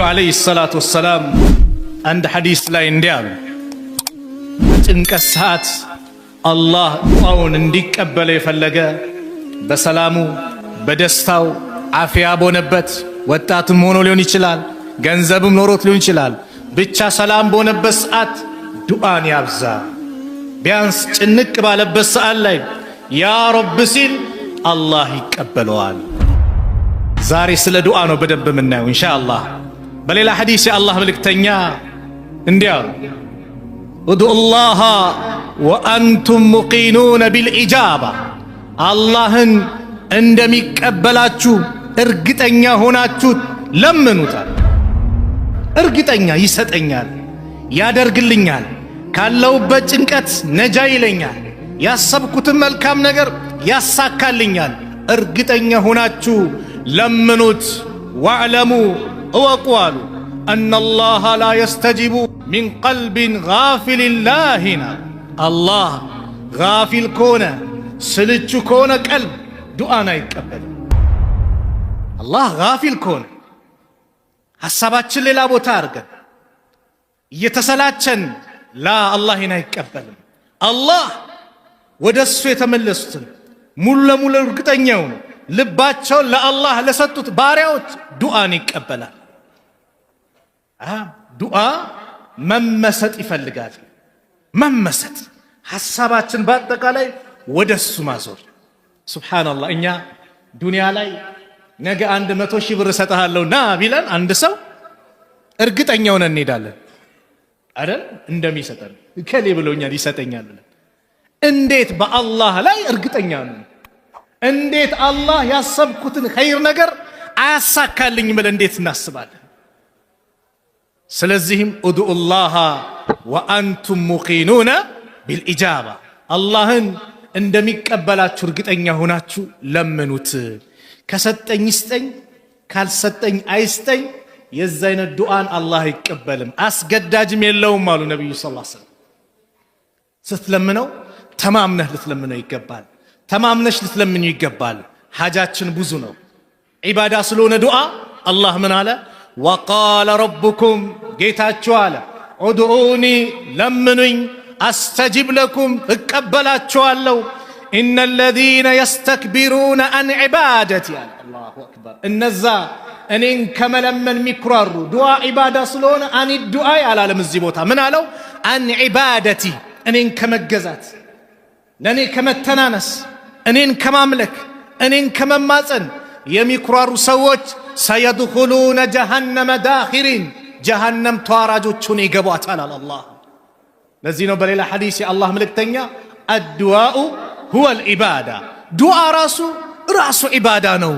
عليه الصلاة والسلام عند حديث لا ينديال انكسات الله دعاውን እንዲቀበል የፈለገ በሰላሙ በደስታው አፍያ በሆነበት ወጣትም ሆኖ ሊሆን ይችላል ገንዘብም ኖሮት ሊሆን ይችላል ብቻ ሰላም በሆነበት ሰዓት ዱዓን ያብዛ ቢያንስ ጭንቅ ባለበት ሰዓት ላይ ያ ረብ ሲል አላህ ይቀበለዋል። ዛሬ ስለ ዱዓ ነው በደንብ የምናየው ኢንሻአላህ። በሌላ ሐዲስ የአላህ መልእክተኛ እንዲያው ኡዱላህ ወአንቱም ሙቂኑነ ቢልኢጃባ አላህን እንደሚቀበላችሁ እርግጠኛ ሆናችሁ ለምኑታል። እርግጠኛ ይሰጠኛል፣ ያደርግልኛል፣ ካለውበት ጭንቀት ነጃ ይለኛል፣ ያሰብኩትን መልካም ነገር ያሳካልኛል። እርግጠኛ ሆናችሁ ለምኑት። ወዕለሙ እወቁ አሉ አነላህ ላ የስተጂቡ ሚን ቀልቢን ጋፊልን ላሂና አላህ ጋፊል ከሆነ ስልቹ ከሆነ ቀልብ ዱዓን አይቀበልም። አላህ ጋፊል ከሆነ ሐሳባችን ሌላ ቦታ አድርገን እየተሰላቸን አላህን አይቀበልም። አላህ ወደሱ የተመለሱትን ሙሉ ለሙሉ እርግጠኛው ልባቸውን ለአላህ ለሰጡት ባሪያዎች ዱዓን ይቀበላል። ዱዓ መመሰጥ ይፈልጋል። መመሰጥ ሐሳባችን በአጠቃላይ ወደሱ ማዞር። ሱብሃንአላህ እኛ ዱንያ ላይ ነገ 100,000 ብር እሰጥሃለሁ ና ቢለን አንድ ሰው እርግጠኛ ሆነን እንሄዳለን አይደል? እንደሚሰጠን ከሌ ብሎኛል ይሰጠኛል ብለን። እንዴት በአላህ ላይ እርግጠኛ ነን? እንዴት አላህ ያሰብኩትን ኸይር ነገር አያሳካልኝ ብለን እንዴት እናስባለን? ስለዚህም ኡዱላህ ወአንቱም ሙቂኑነ ቢልኢጃባ አላህን እንደሚቀበላችሁ እርግጠኛ ሆናችሁ ለምኑት። ከሰጠኝ ይስጠኝ፣ ካልሰጠኝ አይስጠኝ። የዛ አይነት ዱዓን አላህ አይቀበልም፣ አስገዳጅም የለውም አሉ ነብዩ ሰለላሁ ዐለይሂ ወሰለም። ስትለምነው ተማምነህ ልትለምነው ይገባል። ተማምነሽ ልትለምኑ ይገባል። ሐጃችን ብዙ ነው። ዒባዳ ስለሆነ ዱዓ አላህ ምን አለ? ወቃለ ረብኩም ጌታችሁ አለ ኡድዑኒ ለምኑኝ አስተጂብ ለኩም እቀበላችኋለሁ። ኢነ ለዚነ የስተክቢሩነ አን ዒባደቲ አለ አላሁ አክበር። እነዛ እኔን ከመለመን የሚኩራሩ ዱዓ ዒባዳ ስለሆነ አን ዱዓ አላለም። እዚህ ቦታ ምን አለው? አን ዒባደቲ እኔን ከመገዛት ለእኔ ከመተናነስ እኔን ከማምለክ እኔን ከመማፀን የሚኩራሩ ሰዎች ሰየድኹሉነ ጀሃነመ ዳኺሪን ጀሃነም ተዋራጆቹን ይገቧታል አለ አላህ። ለዚህ ነው በሌላ ሐዲስ የአላህ መልእክተኛ አድዋኡ ሁወል ዒባዳ ዱዓ ራሱ ዒባዳ ነው።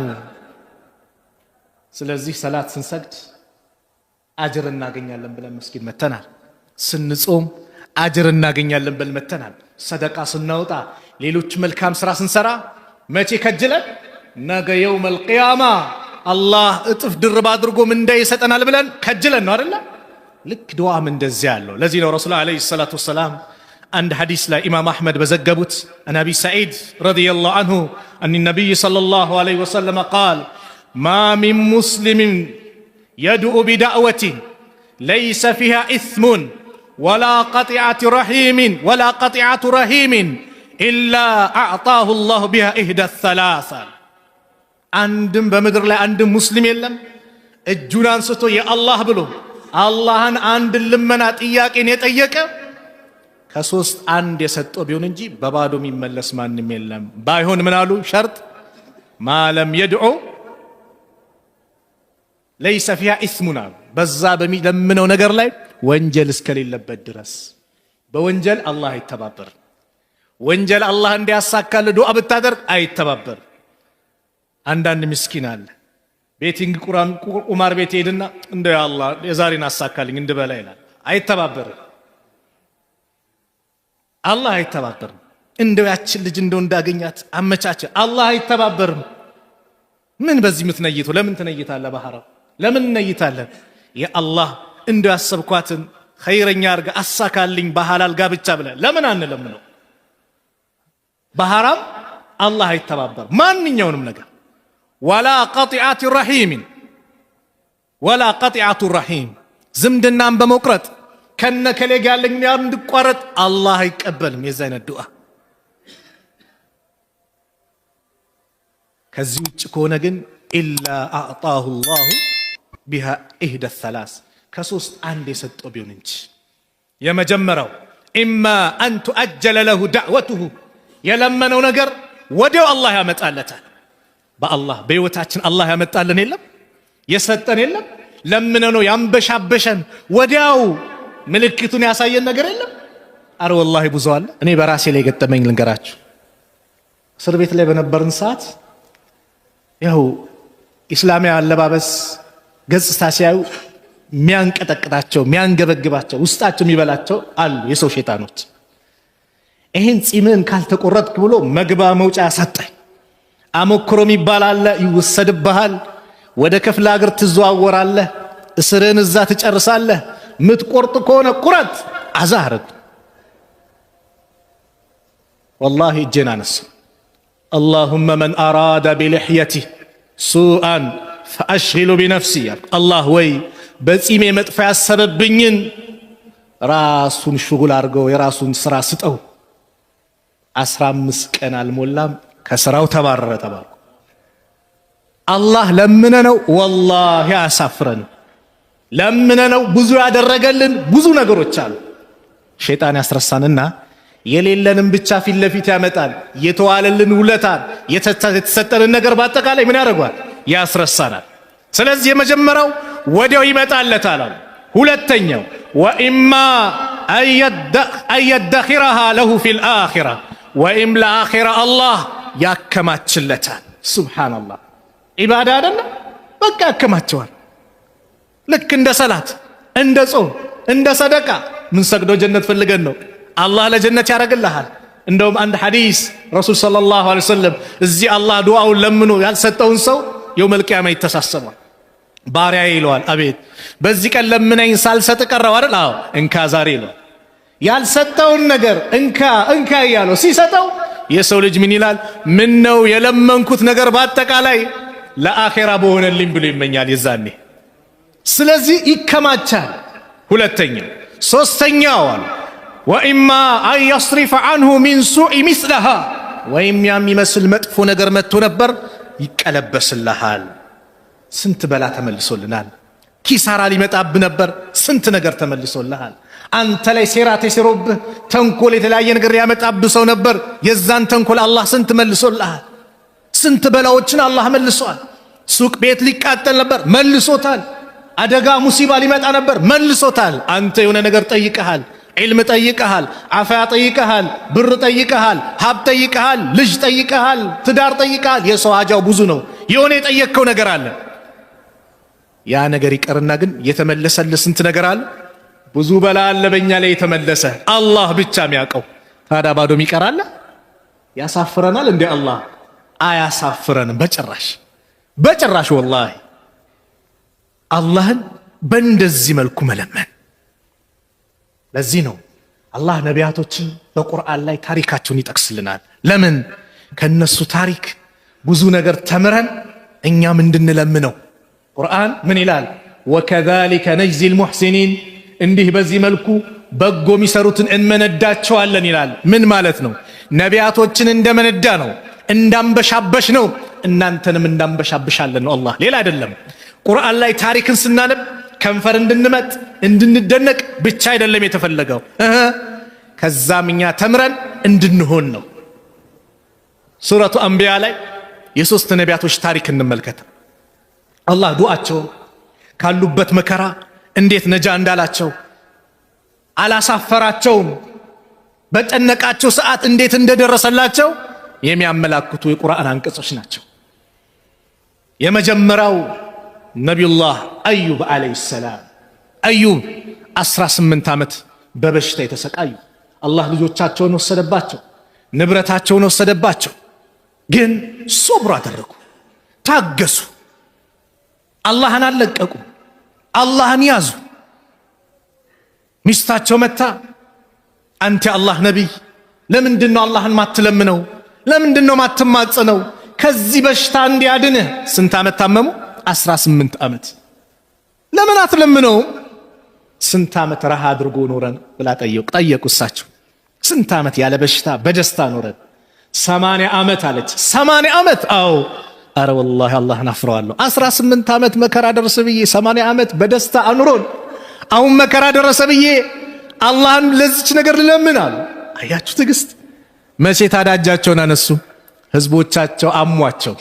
ስለዚህ ሰላት ስንሰግድ አጅር እናገኛለን ብለን መስጊድ መተናል። ስንጾም አጅር እናገኛለን ብለን መተናል። ሰደቃ ስናወጣ ሌሎች መልካም ስራ ስንሰራ መቼ ከጅለን? ነገ የውመል ቂያማ አላህ እጥፍ ድርብ አድርጎ ምንዳ ይሰጠናል ብለን ከጅለን ነው አይደል? ልክ ዱዓም እንደዚያ ያለው። ለዚህ ነው ረሱል አለይሂ ሰላቱ ወሰላም አንድ ሐዲስ ላይ ኢማም አሕመድ በዘገቡት አን አቢ ሰዒድ ረዲየላሁ ዐንሁ አን ነቢይ ሰለላሁ ዐለይሂ ወሰለም ቃል ማ ሚን ሙስሊሚን የድዑ ቢዳዕወቲን ለይሰ ፊሃ ኢስሙን ወላ ቀጢዐቱ ረሂሚን ኢላ አዕጣሁ ላሁ ቢሃ ኢህዳ ሰላሳ። አንድም በምድር ላይ አንድም ሙስሊም የለም እጁን አንስቶ የአላህ ብሎ አላህን አንድ ልመና ጥያቄን የጠየቀ ከሶስት አንድ የሰጠው ቢሆን እንጂ በባዶ የሚመለስ ማንም የለም። ባይሆን ምን አሉ? ሸርጥ ማለም የድዑ ለይሰ ፊሃ ኢስሙን አሉ። በዛ በሚለምነው ነገር ላይ ወንጀል እስከሌለበት ድረስ። በወንጀል አላህ አይተባበር። ወንጀል አላህ እንዲያሳካል ዱዓ ብታደርግ አይተባበር። አንዳንድ ምስኪን አለ ቤቲንግ ቁማር ቤት ሄድና እንደ አላህ የዛሬን አሳካልኝ እንድበላ ይላል። አይተባበርም። አላህ አይተባበርም። እንደው ያችን ልጅ እንደው እንዳገኛት አመቻቸ አላህ አይተባበርም። ምን በዚህ ምትነይቱ? ለምን ትነይታለህ? በሐራም ለምን እንነይታለን? የአላህ እንደው ያሰብኳትን ኸይረኛ አርጋ አሳካልኝ በሐላል ጋብቻ ብለህ ለምን አንለምነው? በሐራም አላህ አይተባበርም ማንኛውንም ነገር። ወላ ቀጢዐት ረሂሚን ወላ ቀጢዐቱ ረሒም ዝምድናን በመቁረጥ ከነከሌ ጋር ያለኝ እንድቋረጥ አላህ አይቀበልም የዛ አይነት ዱዓ። ከዚህ ውጭ ከሆነ ግን ኢላ አዕጣሁ ላሁ ቢሃ ኢህደ ሰላስ ከሶስት አንድ የሰጠው ቢሆን እንጂ። የመጀመሪያው ኢማ አን ቱአጀለ ለሁ ዳዕወቱሁ የለመነው ነገር ወዲያው አላህ ያመጣለታል። በአላህ በህይወታችን አላህ ያመጣልን የለም የሰጠን የለም ለምነነው ያንበሻበሸን ወዲያው ምልክቱን ያሳየን ነገር የለም። አረ ወላሂ ብዙ አለ። እኔ በራሴ ላይ ገጠመኝ ልንገራችሁ። እስር ቤት ላይ በነበርን ሰዓት ያው ኢስላማዊ አለባበስ ገጽታ ሲያዩ ሚያንቀጠቅጣቸው ሚያንገበግባቸው ውስጣቸው የሚበላቸው አሉ የሰው ሸይጣኖች። ይሄን ጺምን ካልተቆረጥክ ብሎ መግባ መውጫ ሰጠኝ። አሞክሮ ይባላል ይወሰድብሃል። ወደ ክፍለ ሀገር ትዘዋወራለህ። እስርን እዛ ትጨርሳለህ። ምትቆርጥ ከሆነ ቁረጥ አዛርግ። والله እጄን አነሳ። اللهم من أراد بلحيته سوءا فأشغل بنفسي الله ወይ በጺሜ መጥፎ ያሰበብኝን ራሱን ሽጉል አድርገው የራሱን ስራ ስጠው። 15 ቀን አልሞላም ከስራው ተባረረ ተባልኩ። አላህ ለምነነው ወላሂ አያሳፍረን። ለምነነው ብዙ ያደረገልን ብዙ ነገሮች አሉ። ሸይጣን ያስረሳንና የሌለንም ብቻ ፊት ለፊት ያመጣል። የተዋለልን ውለታን የተሰጠንን ነገር በአጠቃላይ ምን ያደርጋል? ያስረሳናል። ስለዚህ የመጀመሪያው ወዲያው ይመጣለታል። ሁለተኛው ወኢማ አየደኺረሃ ለሁ ፊል አኺራ ወኢም ለአኺራ አላህ ያከማችለታል። ሱብሃንአላህ ኢባዳ አይደለ በቃ ያከማቸዋል። ልክ እንደ ሰላት እንደ ጾም እንደ ሰደቃ ምን ሰግዶ ጀነት ፈልገን ነው አላህ ለጀነት ያደርግልሃል። እንደውም አንድ ሐዲስ ረሱል ሰለላሁ ዐለይሂ ወሰለም እዚህ አላህ ዱዓውን ለምኖ ያልሰጠውን ሰው የውመል ቂያማ ይተሳሰባል። ባሪያዬ ይለዋል፣ አቤት በዚህ ቀን ለምነኝ ሳልሰጥ ቀረው አይደል? አዎ እንካ ዛሬ ይለዋል። ያልሰጠውን ነገር እንካ እንካ እያለው ሲሰጠው የሰው ልጅ ምን ይላል? ምን ነው የለመንኩት ነገር በአጠቃላይ ለአኺራ በሆነልኝ ብሎ ይመኛል የዛኔ። ስለዚህ ይከማቻል። ሁለተኛው ሶስተኛው አሉ ወኢማ አን የስሪፈ ዐንሁ ሚን ሱኢ ሚስለሃ ወይም የሚመስል መጥፎ ነገር መጥቶ ነበር ይቀለበስልሃል። ስንት በላ ተመልሶልናል። ኪሳራ ሊመጣብ ነበር ስንት ነገር ተመልሶልሃል። አንተ ላይ ሴራ ተሰሮብህ ተንኮል የተለያየ ነገር ያመጣብህ ሰው ነበር የዛን ተንኮል አላህ ስንት መልሶልሃል። ስንት በላዎችን አላህ መልሷል። ሱቅ ቤት ሊቃጠል ነበር መልሶታል። አደጋ ሙሲባ ሊመጣ ነበር መልሶታል። አንተ የሆነ ነገር ጠይቀሃል፣ ዒልም ጠይቀሃል፣ አፋያ ጠይቀሃል፣ ብር ጠይቀሃል፣ ሀብ ጠይቀሃል፣ ልጅ ጠይቀሃል፣ ትዳር ጠይቀሃል። የሰው ሀጃው ብዙ ነው። የሆነ የጠየቅከው ነገር አለ። ያ ነገር ይቀርና ግን የተመለሰልህ ስንት ነገር አለ። ብዙ በላ አለ በእኛ ላይ የተመለሰ አላህ ብቻ የሚያውቀው። ታዲያ ባዶም ይቀራል? ያሳፍረናል እንዴ? አላህ አያሳፍረንም በጭራሽ በጭራሽ። ወላሂ አላህን በእንደዚህ መልኩ መለመን። ለዚህ ነው አላህ ነቢያቶችን በቁርአን ላይ ታሪካቸውን ይጠቅስልናል። ለምን? ከነሱ ታሪክ ብዙ ነገር ተምረን እኛም እንድንለምነው። ቁርአን ምን ይላል? ወከዛሊከ ነጅዚል ሙሕሲኒን፣ እንዲህ በዚህ መልኩ በጎ የሚሰሩትን እንመነዳቸዋለን ይላል። ምን ማለት ነው? ነቢያቶችን እንደመነዳ ነው እንዳንበሻበሽ ነው እናንተንም እንዳንበሻብሻለን ነው አላህ፣ ሌላ አይደለም። ቁርአን ላይ ታሪክን ስናነብ ከንፈር እንድንመጥ እንድንደነቅ ብቻ አይደለም የተፈለገው፣ ከዛም እኛ ተምረን እንድንሆን ነው። ሱረቱ አንቢያ ላይ የሶስት ነቢያቶች ታሪክ እንመልከት። አላህ ዱዓቸውን ካሉበት መከራ እንዴት ነጃ እንዳላቸው አላሳፈራቸውም። በጨነቃቸው ሰዓት እንዴት እንደደረሰላቸው የሚያመላክቱ የቁርአን አንቀጾች ናቸው። የመጀመሪያው ነቢዩላህ አዩብ አለይሂ ሰላም። አዩብ 18 ዓመት በበሽታ የተሰቃዩ፣ አላህ ልጆቻቸውን ወሰደባቸው፣ ንብረታቸውን ወሰደባቸው። ግን ሶብር አደረጉ፣ ታገሱ፣ አላህን አልለቀቁ፣ አላህን ያዙ። ሚስታቸው መታ አንተ አላህ ነቢይ ለምንድነው አላህን ማትለምነው? ለምንድነው ማትማጸነው? ከዚህ በሽታ እንዲያድንህ። ስንት ዓመት ታመሙ? 18 ዓመት። ለምን አትለምነው? ስንት ዓመት ረሃ አድርጎ ኖረን ብላ ጠየቁ እሳቸው። ስንት ዓመት ያለ በሽታ በደስታ ኖረን? 80 ዓመት አለች። 80 ዓመት? አዎ። አረ ወላሂ አላህን አፍረዋለሁ። 18 ዓመት መከራ ደረሰ ብዬ 80 ዓመት በደስታ አኑሮን አሁን መከራ ደረሰ ብዬ አላህን ለዚች ነገር ልለምን አሉ። አያችሁ ትዕግስት። መቼ ታዳጃቸውን አነሱ? ህዝቦቻቸው አሟቸው።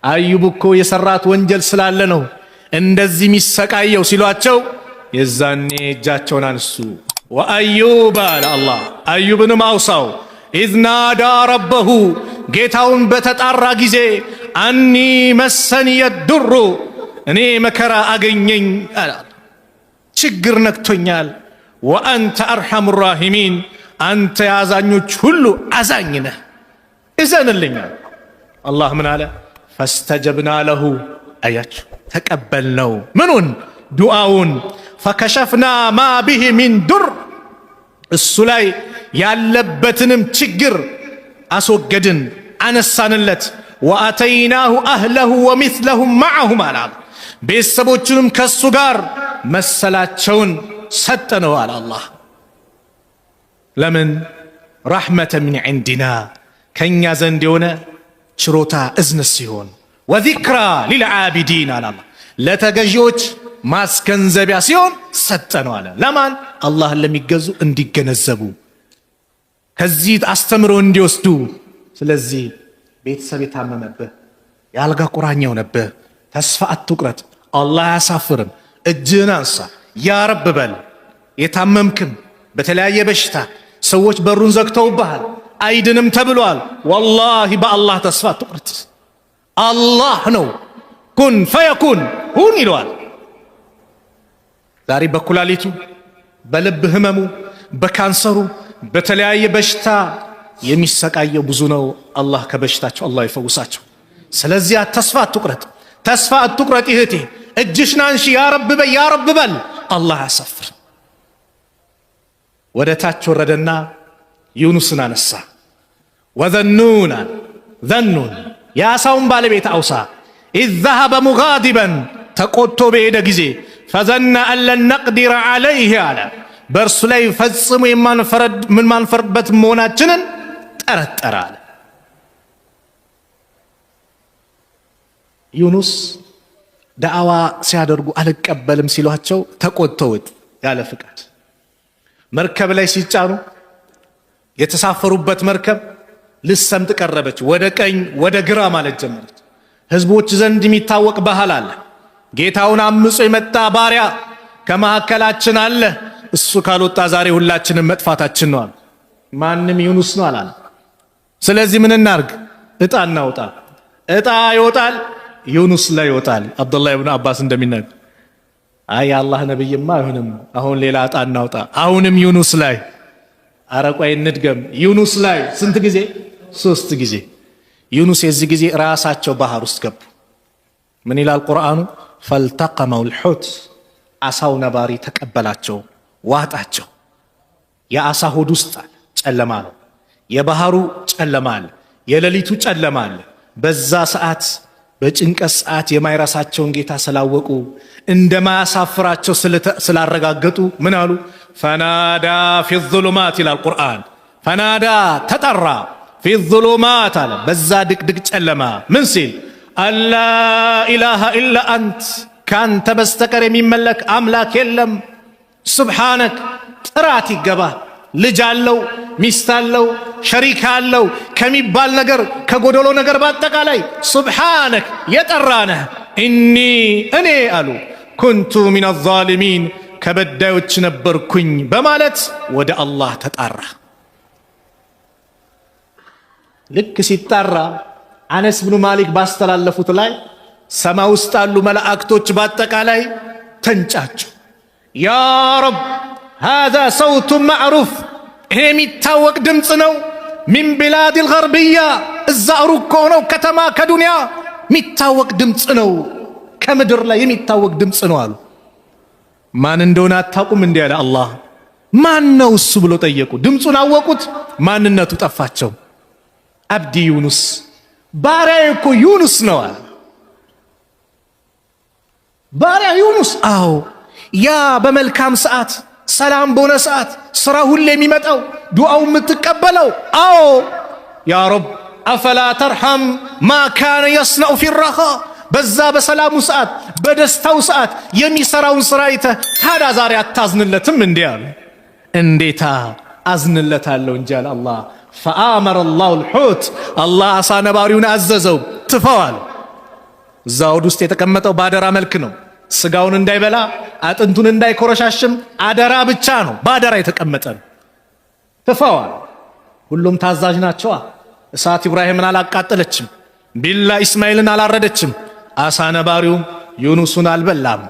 አዩብ እኮ የሰራት ወንጀል ስላለ ነው እንደዚህ የሚሰቃየው ሲሏቸው የዛኔ እጃቸውን አነሱ። ወአዩብ አለ አላህ አዩብንም አውሳው ኢዝ ናዳ ረበሁ ጌታውን በተጣራ ጊዜ አኒ መሰንየ ዱሩ እኔ መከራ አገኘኝ አለ፣ ችግር ነክቶኛል። ወአንተ አርሐሙ ራሒሚን አንተ የአዛኞች ሁሉ አዛኝ ነህ እዘንልኛል። አላህ ምን አለ? ፈስተጀብና ለሁ አያችሁ ተቀበልነው ምኑን? ዱዓውን። ፈከሸፍና ማ ቢሂ ሚን ዱር እሱ ላይ ያለበትንም ችግር አስወገድን አነሳንለት። ወአተይናሁ አህለሁ ወሚስለሁም መዐሁም አለ ቤተሰቦቹንም ከሱ ጋር መሰላቸውን ሰጠነው አለ አላህ። ለምን? ረሕመተ ሚን ዒንዲና ከእኛ ዘንድ የሆነ ችሮታ እዝነት ሲሆን፣ ወዚክራ ሊልዓቢዲን አለ አላህ ለተገዢዎች ማስገንዘቢያ ሲሆን ሰጠነው አለ። ለማን? አላህን ለሚገዙ እንዲገነዘቡ ከዚህ አስተምሮ እንዲወስዱ። ስለዚህ ቤተሰብ የታመመብህ የአልጋ ቁራኛ ሆነብህ ተስፋ አትቁረጥ። አላህ አያሳፍርም። እጅህን አንሳ ያ ረብ በል። የታመምክም በተለያየ በሽታ ሰዎች በሩን ዘግተውብሃል አይድንም ተብሏል። ወላሂ በአላህ ተስፋ አትቁረጥ። አላህ ነው ኩን ፈየኩን ሁን ይለዋል። ዛሬ በኩላሊቱ በልብ ህመሙ በካንሰሩ በተለያየ በሽታ የሚሰቃየው ብዙ ነው። አላህ ከበሽታቸው አላህ ይፈውሳቸው። ስለዚህ ተስፋ አትቁረጥ፣ ተስፋ አትቁረጥ እህቴ። እጅሽን አንሺ ያ ረብ በል፣ ያ ረብ በል። አላህ አያሳፍር። ወደ ታች ወረደና ዩኑስን አነሳ። ወዘኑን ዘኑን የአሳውን ባለቤት አውሳ ኢዝ ዘሀበ ሙጋዲበን ተቆጥቶ በሄደ ጊዜ ፈዘነ አን ለን ነቅዲረ ዐለይህ አለ በእርሱ ላይ ፈጽሞ የማንፈርድበት መሆናችንን ጠረጠረ አለ። ዩኑስ ዳዕዋ ሲያደርጉ አልቀበልም ሲሏቸው ተቆጥተውት ያለ ፍቃድ መርከብ ላይ ሲጫኑ የተሳፈሩበት መርከብ ልሰምጥ ቀረበች። ወደ ቀኝ ወደ ግራ ማለት ጀመረች። ህዝቦች ዘንድ የሚታወቅ ባህል አለ። ጌታውን አምጾ የመጣ ባሪያ ከመካከላችን አለ፣ እሱ ካልወጣ ዛሬ ሁላችንም መጥፋታችን ነው አሉ። ማንም ዩኑስ ነው አላለ። ስለዚህ ምን እናርግ? እጣ እናውጣ። እጣ ይወጣል፣ ዩኑስ ላይ ይወጣል። አብዱላህ ኢብኑ አባስ እንደሚናገር አይ አላህ ነብይማ አይሆንም፣ አሁን ሌላ እጣ እናውጣ። አሁንም ዩኑስ ላይ አረቆይ እንድገም። ዩኑስ ላይ ስንት ጊዜ? 3 ጊዜ። ዩኑስ የዚህ ጊዜ ራሳቸው ባህር ውስጥ ገቡ። ምን ይላል ቁርአኑ? ፈልተቀመው ልሑት አሳው ነባሪ ተቀበላቸው፣ ዋጣቸው። የአሳ ሆድ ውስጥ ጨለማ ነው፣ የባህሩ ጨለማ አለ፣ የሌሊቱ ጨለማ አለ። በዛ ሰዓት በጭንቀት ሰዓት የማይረሳቸውን ጌታ ስላወቁ እንደማያሳፍራቸው ስላረጋገጡ ምን አሉ? ፈናዳ ፊ ዙሉማት ይላል ቁርአን። ፈናዳ ተጠራ፣ ፊ ዙሉማት አለ በዛ ድቅድቅ ጨለማ ምን ሲል? አላ ኢላሃ ኢላ አንት ካንተ በስተቀር የሚመለክ አምላክ የለም። ሱብሓነክ ጥራት ይገባ። ልጅ አለው፣ ሚስት አለው፣ ሸሪክ አለው ከሚባል ነገር ከጎደሎ ነገር በአጠቃላይ ሱብሓነክ የጠራነህ። እኔ አሉ ኩንቱ ሚነ ዛሊሚን ከበዳዮች ነበርኩኝ በማለት ወደ አላህ ተጣራ። ልክ ሲጣራ አነስ ብኑ ማሊክ ባስተላለፉት ላይ ሰማይ ውስጥ ያሉ መላእክቶች በአጠቃላይ ተንጫጩ። ያ ረብ ሃዛ ሰውቱ ማዕሩፍ፣ ይሄ የሚታወቅ ድምፅ ነው። ሚን ቢላድ ልገርብያ እዛ ሩቅ ከሆነው ከተማ ከዱንያ የሚታወቅ ድምፅ ነው፣ ከምድር ላይ የሚታወቅ ድምፅ ነው አሉ። ማን እንደሆነ አታውቁም? እንዲህ ያለ አላህ ማን ነው እሱ ብሎ ጠየቁ። ድምፁን አወቁት፣ ማንነቱ ጠፋቸው። አብዲ ዩኑስ ባሪያ እኮ ዩኑስ ነው አለ። ባሪያ ዩኑስ? አዎ። ያ በመልካም ሰዓት ሰላም በሆነ ሰዓት ስራ ሁሌ የሚመጣው ዱዓው የምትቀበለው አዎ ያ ረብ አፈላ ተርሐም ማ ካነ የስነኡ ፊ ረኻ በዛ በሰላሙ ሰዓት በደስታው ሰዓት የሚሰራውን ስራ አይተህ ታዲያ ዛሬ አታዝንለትም እንዴ አሉ። እንዴታ አዝንለታለሁ እንጂ አለ አላህ። ፈአመረ አላሁ ልሑት አላህ አሳ ነባሪውን አዘዘው ትፈዋል። እዛ ሆድ ውስጥ የተቀመጠው ባደራ መልክ ነው። ስጋውን እንዳይበላ አጥንቱን እንዳይኮረሻሽም አደራ ብቻ ነው፣ ባደራ የተቀመጠ ነው። ትፈዋል። ሁሉም ታዛዥ ናቸዋ። እሳት ኢብራሂምን አላቃጠለችም፣ ቢላ ኢስማኤልን አላረደችም፣ አሳ ነባሪውም ዩኑስን አልበላም።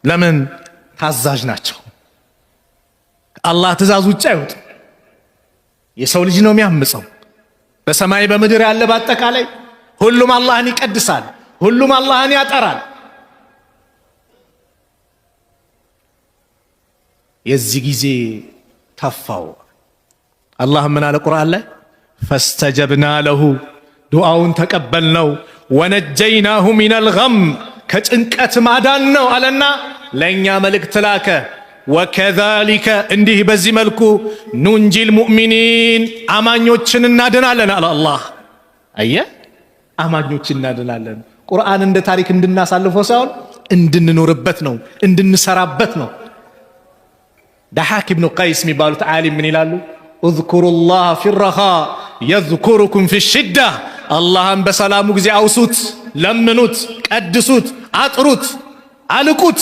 ለምን? ታዛዥ ናቸው። አላህ ትእዛዝ ውጭ አይወጥ። የሰው ልጅ ነው የሚያምፀው። በሰማይ በምድር ያለ በአጠቃላይ ሁሉም አላህን ይቀድሳል፣ ሁሉም አላህን ያጠራል። የዚህ ጊዜ ተፋው። አላህ ምን አለ ቁርአን ላይ? ፈስተጀብና ለሁ ዱዓውን ተቀበልነው፣ ወነጀይናሁ ሚነል ገም ከጭንቀት ማዳን ነው አለና ለእኛ መልእክት ላከ። ወከዛሊከ እንዲህ በዚህ መልኩ ኑንጂል ሙእሚኒን አማኞችን እናድናለን አለ አላህ። አየ አማኞችን እናድናለን። ቁርአን እንደ ታሪክ እንድናሳልፈው ሳይሆን እንድንኖርበት ነው፣ እንድንሰራበት ነው። ዳሓክ ኢብኑ ቀይስ የሚባሉት ዓሊም ምን ይላሉ? እዝኩሩላህ ፊረኻ የዝኩሩኩም ፊሽዳ አላህን በሰላሙ ጊዜ አውሱት፣ ለምኑት፣ ቀድሱት፣ አጥሩት፣ አልቁት።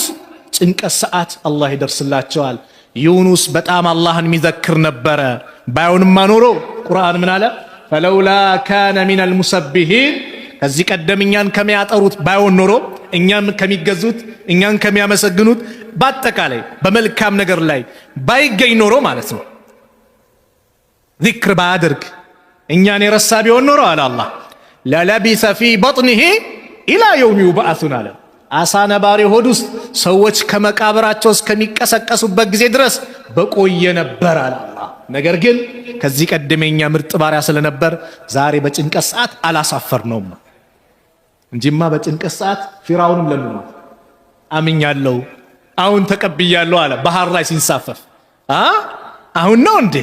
ጭንቀት ሰዓት አላህ ይደርስላቸዋል። ዩኑስ በጣም አላህን የሚዘክር ነበረ። ባይሆንማ ኖሮ ቁርአን ምን አለ? ፈለውላ ካነ ሚነል ሙሰቢሂን ከዚህ ቀደም እኛን ከሚያጠሩት ባይሆን ኖሮ እኛም ከሚገዙት እኛን ከሚያመሰግኑት በአጠቃላይ በመልካም ነገር ላይ ባይገኝ ኖሮ ማለት ነው። ዚክር ባያደርግ እኛን የረሳ ቢሆን ኖሮ አለ አላህ ለለቢሰ ፊ በጥኒሂ ኢላ የውም ዩብዓሱን አለ። አሳ ነባሪ ሆድ ውስጥ ሰዎች ከመቃብራቸው እስከሚቀሰቀሱበት ጊዜ ድረስ በቆየ ነበር አለ አላህ። ነገር ግን ከዚህ ቀደም የኛ ምርጥ ባሪያ ስለነበር ዛሬ በጭንቀት ሰዓት አላሳፈርነውም እንጂማ በጭንቀት ሰዓት ፊራውንም ለምኑ አምኛለሁ አሁን ተቀብያለሁ አለ። ባህር ላይ ሲንሳፈፍ አሁን ነው እንዴ?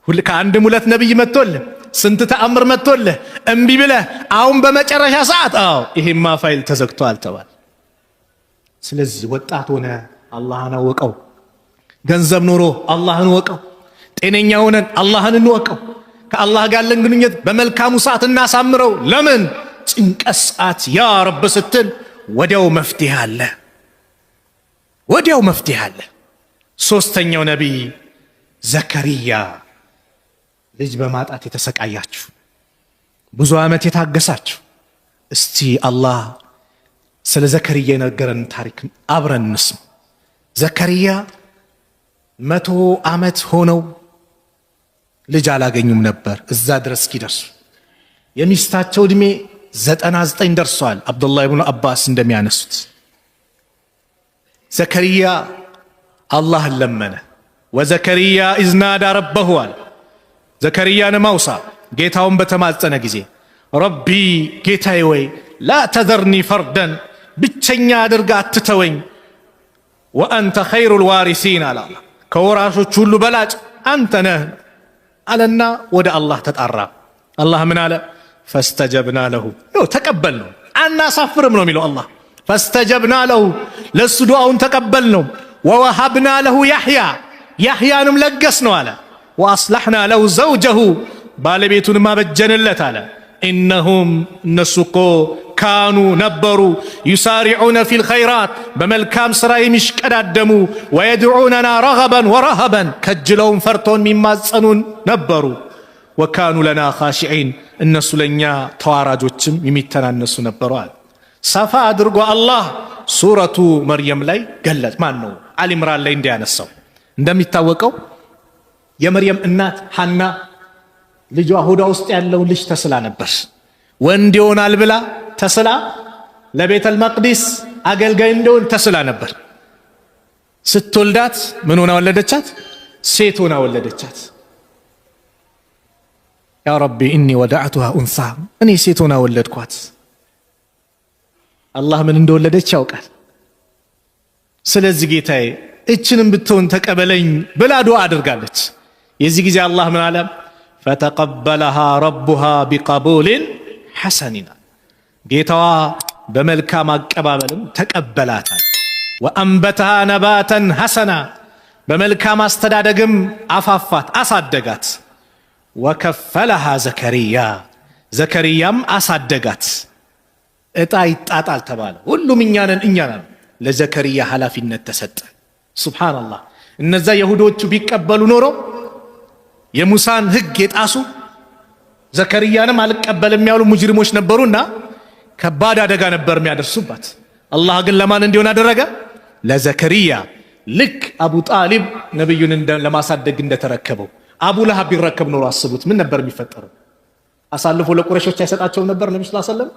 ከአንድም ሁለት ነብይ መጥቶልህ ስንት ተአምር መጥቶልህ እምቢ ብለህ አሁን በመጨረሻ ሰዓት ይሄማ ፋይል ተዘግቷል ተባለ። ስለዚህ ወጣት ሆነ አላህን አወቀው፣ ገንዘብ ኖሮ አላህን ወቀው፣ ጤነኛ ሆነን አላህን እንወቀው። ከአላህ ጋር ያለን ግንኙነት በመልካሙ ሰዓት እናሳምረው። ለምን? ጭንቀት ሰዓት ያ ረብ ስትል ወዲያው መፍትሄ አለ፣ ወዲያው መፍትሄ አለ። ሶስተኛው ነቢይ ዘከሪያ ልጅ በማጣት የተሰቃያችሁ ብዙ ዓመት የታገሳችሁ፣ እስቲ አላህ ስለ ዘከሪያ የነገረን ታሪክ አብረን እንስማ። ዘከሪያ 100 ዓመት ሆነው ልጅ አላገኙም ነበር እዛ ድረስ እስኪደርሱ። የሚስታቸው ዕድሜ 99 ደርሷል። አብዱላህ ኢብኑ አባስ እንደሚያነሱት ዘከሪያ አላህን ለመነ። ወዘከሪያ ኢዝ ናዳ ረበሁ አለ። ዘከሪያን ማውሳ ጌታውን በተማጸነ ጊዜ ረቢ ጌታዬ ወይ ላ ተዘርኒ ፈርደን ብቸኛ አድርጋ አትተወኝ፣ ወአንተ ኸይሩል ዋሪሲን አለ። ከወራሾች ሁሉ በላጭ አንተ ነህ አለና ወደ አላህ ተጣራ። አላህ ምን አለ? ፈስተጀብና ለሁ ተቀበል ነው፣ አናሳፍርም ነው የሚለው አላህ። ፈስተጀብና ለሁ ለሱ ዱዓውን ተቀበል ነው። ወወሃብና ለሁ ያሕያ ያሕያንም ለገስ ነው አለ። ወአስላሕና ለሁ ዘውጀሁ ባለቤቱንም አበጀንለት አለ። ኢነሁም እነሱ እኮ ካኑ ነበሩ ዩሳሪዑነ ፊል ኸይራት በመልካም ሥራ የሚሽቀዳደሙ ወየድዑነና ረገበን ወረሀበን ከጅለውን ፈርቶን የሚማጸኑን ነበሩ። ወካኑ ለና ኻሺዒን እነሱ ለእኛ ተዋራጆችም የሚተናነሱ ነበሩ አለ። ሰፋ አድርጎ አላህ ሱረቱ መርየም ላይ ገለጽ። ማን ነው አሊ ኢምራን ላይ እንዲያነሳው እንደሚታወቀው የመርየም እናት ሐና ልጇ ሆዷ ውስጥ ያለውን ልጅ ተስላ ነበር። ወንድ ይሆናል ብላ ተስላ ለቤተል መቅዲስ አገልጋይ እንደሆን ተስላ ነበር። ስትወልዳት ምን ሆና ወለደቻት? ሴት ሆና ወለደቻት። ያ ረቢ ኢኒ ወደዕቱሃ ኡንሳ እኔ ሴት ሆና ወለድኳት። አላህ ምን እንደወለደች ያውቃል። ስለዚህ ጌታዬ እችንም ብትሆን ተቀበለኝ ብላ ዱዓ አድርጋለች። የዚህ ጊዜ አላህ ምን አለ? ፈተቀበለሃ ረቡሃ ቢቀቡልን ሐሰኒና ጌታዋ በመልካም አቀባበልም ተቀበላታል። ወአንበተሃ ነባተን ሐሰና በመልካም አስተዳደግም አፋፋት አሳደጋት። ወከፈለሃ ዘከሪያ ዘከሪያም አሳደጋት። እጣ ይጣጣል ተባለ። ሁሉም እኛንን ለዘከሪያ ኃላፊነት ተሰጠ። ሱብሃንአላህ። እነዛ የሁዶቹ ቢቀበሉ ኖሮ የሙሳን ህግ የጣሱ ዘከሪያንም አልቀበልም ያሉ ሙጅሪሞች ነበሩና ከባድ አደጋ ነበር የሚያደርሱባት። አላህ ግን ለማን እንዲሆን አደረገ? ለዘከሪያ። ልክ አቡ ጣሊብ ነብዩን ለማሳደግ እንደተረከበው አቡ ለሃብ ቢረከብ ኖሮ አስቡት ምን ነበር የሚፈጠረው? አሳልፎ ለቁረሾች አይሰጣቸውም ነበር ነብዩ ሰለላሁ ዐለይሂ ወሰለም።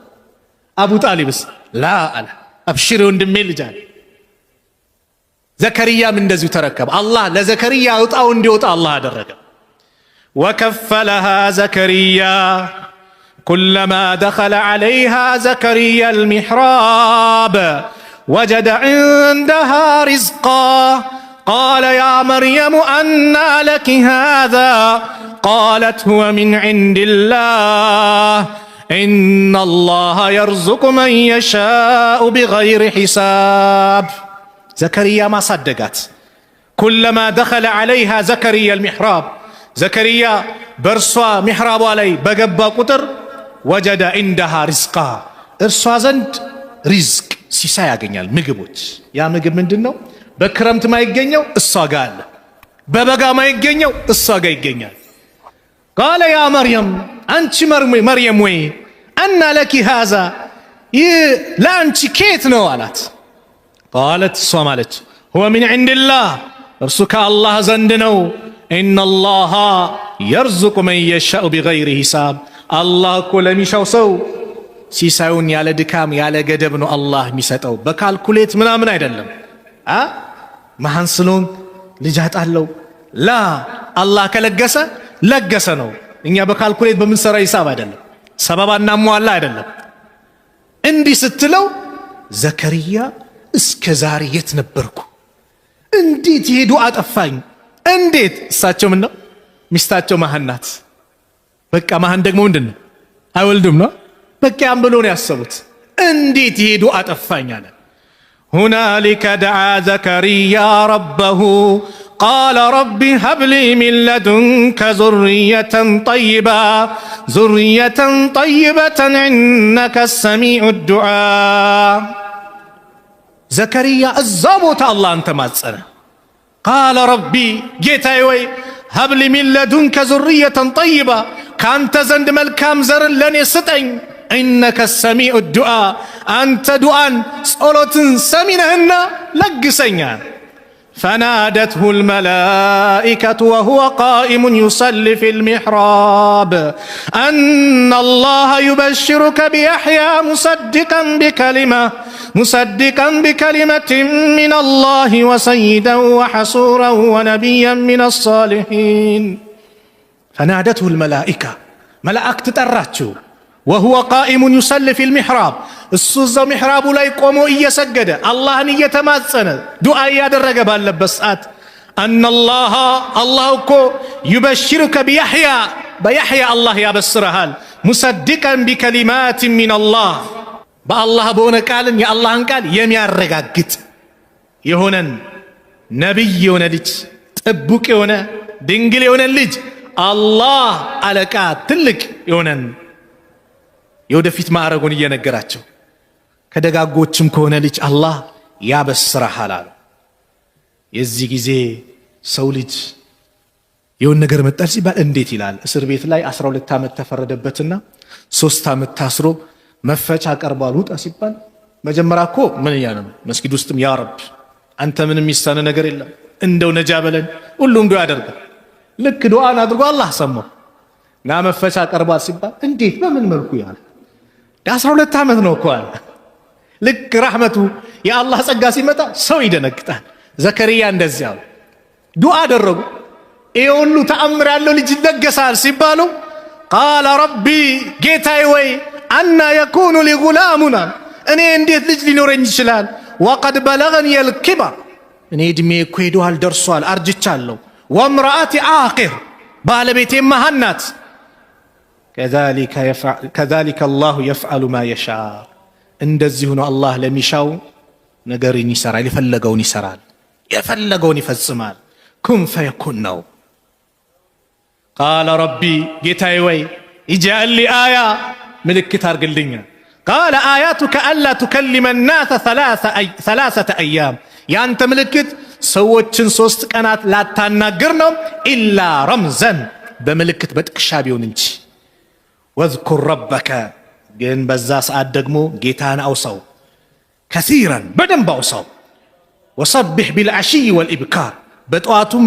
አቡ ጣሊብስ ላ አለ አብሽር ወንድሜ ልጅ አለ። ዘከሪያም እንደዚሁ ተረከበ። አላህ ለዘከሪያ እጣው እንዲወጣ አላህ አደረገ። ወከፈለሃ ዘከሪያ ኩለማ ደኸለ ዐለይሃ ዘከሪያ አልሚሕራብ ወጀደ ዐንደሃ ሪዝቃ ቃለ ያ መርየሙ አና ለኪ ሃዛ ቃለት ሁወ ሚን ዐንዲላህ ኢነላሃ የርዙቁ መን የሻኡ ቢገይሪ ሒሳብ። ዘከሪያ ማሳደጋት። ኩለማ ደኸለ ዐለይሃ ዘከሪያ አልሚሕራብ ዘከሪያ በእርሷ ሚሕራቧ ላይ በገባ ቁጥር ወጀደ ዐንደሃ ሪዝቃ እርሷ ዘንድ ሪዝቅ ሲሳይ ያገኛል። ምግቦች። ያ ምግብ ምንድን ነው? በክረምት ማይገኘው እሷ ጋር አለ፣ በበጋ ማይገኘው እሷ ጋር ይገኛል። ቃለ ያ መርየም አንቺ መርየም ወይ አና ለኪ ሃዛ ይህ ለአንቺ ኬት ነው አላት። ቃለት እሷ ማለች ሁወ ሚን ዐንዲላህ እርሱ ከአላህ ዘንድ ነው። ኢነላሃ የርዙቁ መን የሻኡ ቢገይሪ ሂሳብ አላህ እኮ ለሚሻው ሰው ሲሳዩን ያለ ድካም ያለ ገደብ ነው አላህ የሚሰጠው፣ በካልኩሌት ምናምን አይደለም። መሃን ስለሆን ልጅ አጣለው ላ አላህ ከለገሰ ለገሰ ነው። እኛ በካልኩሌት በምንሰራ ሂሳብ አይደለም፣ ሰበባና ሟላ አይደለም። እንዲህ ስትለው ዘከሪያ እስከ ዛሬ የት ነበርኩ? እንዴት ይሄዱ አጠፋኝ? እንዴት እሳቸው ምን ነው ሚስታቸው መሃን ናት። በቃ መሃን ደግሞ ምንድን ነው አይወልድም ነው በቃ ያን ብሎ ነው ያሰቡት። እንዴት ይሄዱ አጠፋኝ አለ። ሁናሊከ ደዓ ዘከሪያ ረበሁ ቃለ ረቢ ሀብሊ ሚን ለዱንከ ዙርየተን ጠይበተን ኢነከ ሰሚዑ ዱዓ። ዘከሪያ እዛ ቦታ አላህን ተማጸነ። ቃለ ረቢ ጌታዬ ወይ ሀብሊ ሚን ለዱንከ ዙርየተን ጠይባ ከአንተ ዘንድ መልካም ዘርን ለእኔ ስጠኝ። ኢነከ ሰሚዑ ዱዓ አንተ ዱዓን ጸሎትን ሰሚነህና ለግሰኛል። فنادته الملائكة وهو قائم يصلي في المحراب أن الله يبشرك بيحيى مصدقا بكلمة من الله وسيدا وحصورا ونبيا من الصالحين. فنادته الملائكة ملائكة تتراتشو وهو قائم يصلي في المحراب السوزة محراب لا يقوم إيسجد الله يتماثل دعاء يدرج بالبسات أن الله كو يبشرك بيحيى الله يا بسرهال مصدقا بكلمات من الله بالله بونك قال يا الله قال يمي الرجاجت يهونن نبي يهونلج تبوك يهونا دينجل يهونلج الله علىك تلك يهونن የወደፊት ማዕረጉን እየነገራቸው ከደጋጎችም ከሆነ ልጅ አላህ ያበስረሃል አለ። የዚህ ጊዜ ሰው ልጅ የሆነ ነገር መጣል ሲባል እንዴት ይላል? እስር ቤት ላይ 12 ዓመት ተፈረደበትና 3 ዓመት ታስሮ መፈቻ ቀርቧል ውጣ ሲባል መጀመሪያ እኮ ምን ያለ ነው? መስጊድ ውስጥም ያ ረብ አንተ ምንም የሚሳነ ነገር የለም እንደው ነጃ በለን ሁሉም ዱዓ ያደርጋል። ልክ ዱዓን አድርጎ አላህ ሰማው እና መፈቻ ቀርቧል ሲባል እንዴት በምን መልኩ ያለ 12 ዓመት ነው እኮ አለ። ልክ ረህመቱ የአላህ ጸጋ ሲመጣ ሰው ይደነግጣል። ዘከሪያ እንደዚያው ዱዓ አደረጉ። ይሄ ሁሉ ተአምር ያለው ልጅ ይደገሳል ሲባሉ ቃለ ረቢ ጌታዬ ወይ አና የኩኑ ሊ ጉላሙና እኔ እንዴት ልጅ ሊኖረኝ ይችላል? ወቀድ በለገኒ አልኪበር እኔ እድሜ እኮ ሄዷል ደርሷል አርጅቻለሁ። ወምራአቲ አቂር ባለቤቴ መሃን ናት። ከዛሊከ አላሁ የፍዐሉ ማ የሻእ እንደዚሁ ነው አላህ ለሚሻው ነገርን ይሰራል፣ የፈለገውን ይሰራል፣ የፈለገውን ይፈጽማል። ኩን ፈየኩን ነው። ቃለ ረቢ ጌታዬ ወይ ኢጅዐል ሊ አያ ምልክት አርግልኝ። ቃለ አያቱከ አላ ቱከሊመ ናሰ ሰላሰተ አያም ያንተ ምልክት ሰዎችን 3 ቀናት ላታናግር ነው። ኢላ ረምዘን በምልክት በጥቅሻ ቢሆን እንጂ። ወዝኩር ረበከ ግን በዛ ሰዓት ደግሞ ጌታን አውሳው፣ ከሲረን በደንብ አውሳው። ወሰቢሕ ቢልዓሽይ ወልኢብካር በጠዋቱም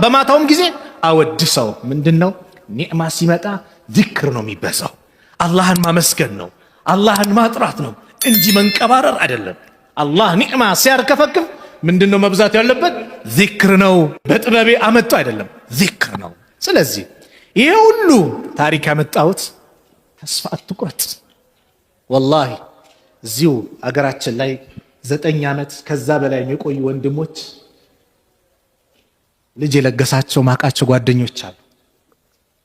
በማታውም ጊዜ አወድሰው። ምንድነው ኒዕማ ሲመጣ ዚክር ነው የሚበዛው፣ አላህን ማመስገን ነው፣ አላህን ማጥራት ነው እንጂ መንቀባረር አይደለም። አላህ ኒዕማ ሲያርከፈክፍ ምንድነው መብዛት ያለበት? ዚክር ነው። በጥበቤ አመጣ አይደለም፣ ዚክር ነው። ስለዚህ ይሄ ሁሉ ታሪክ ያመጣሁት ተስፋ አትቁረጥ። ወላሂ እዚሁ አገራችን ላይ 9 ዓመት ከዛ በላይ የቆዩ ወንድሞች ልጅ የለገሳቸው ማቃቸው ጓደኞች አሉ።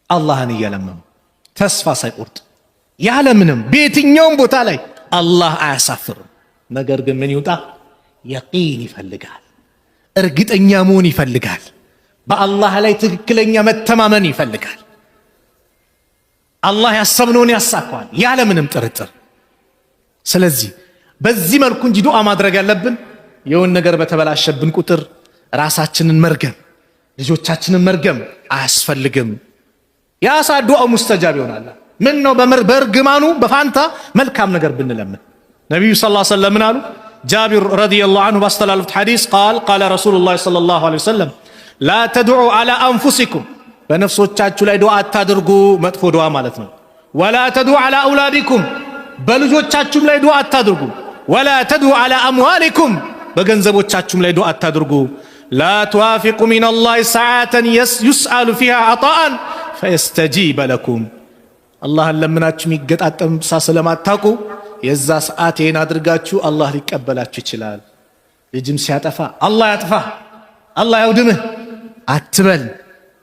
አላህን እየለመኑ ተስፋ ሳይቆርጥ ያለምንም በየትኛውም ቦታ ላይ አላህ አያሳፍርም። ነገር ግን ምን ይውጣ? የቂን ይፈልጋል፣ እርግጠኛ መሆን ይፈልጋል፣ በአላህ ላይ ትክክለኛ መተማመን ይፈልጋል። አላህ ያሰብነውን ያሳካዋል ያለምንም ጥርጥር። ስለዚህ በዚህ መልኩ እንጂ ዱዓ ማድረግ ያለብን የሆነ ነገር በተበላሸብን ቁጥር ራሳችንን መርገም ልጆቻችንን መርገም አያስፈልግም። ያሳ ዱዓ ሙስተጃብ ይሆናል። ምን ነው በእርግማኑ በፋንታ መልካም ነገር ብንለምን። ነቢዩ ሰለላሁ ዐለይሂ ወሰለም አሉ። ጃቢር ረዲየላሁ ዐንሁ ባስተላለፉት ሐዲስ ቃለ ረሱሉላህ ሰለላሁ ዐለይሂ ወሰለም ላ ተድዑ ዐላ አንፉሲኩም በነፍሶቻችሁ ላይ ዱዓ አታድርጉ፣ መጥፎ ዱዓ ማለት ነው። ወላ ተድዑ ዐላ አውላዲኩም በልጆቻችሁም ላይ ዱዓ አታድርጉ። ወላ ተድዑ ዐላ አምዋሊኩም በገንዘቦቻችሁም ላይ ዱዓ አታድርጉ። ላ ትዋፊቁ ሚነላሂ ሰዓተን ዩስአሉ ፊሃ ዐጣአን ፈየስተጂበ ለኩም አላህን ለምናችሁ የሚገጣጠም ሳ ስለማታውቁ የዛ ሰዓት ይሄን አድርጋችሁ አላህ ሊቀበላችሁ ይችላል። ልጅም ሲያጠፋ አላህ ያጥፋ አላህ ያውድምህ አትበል።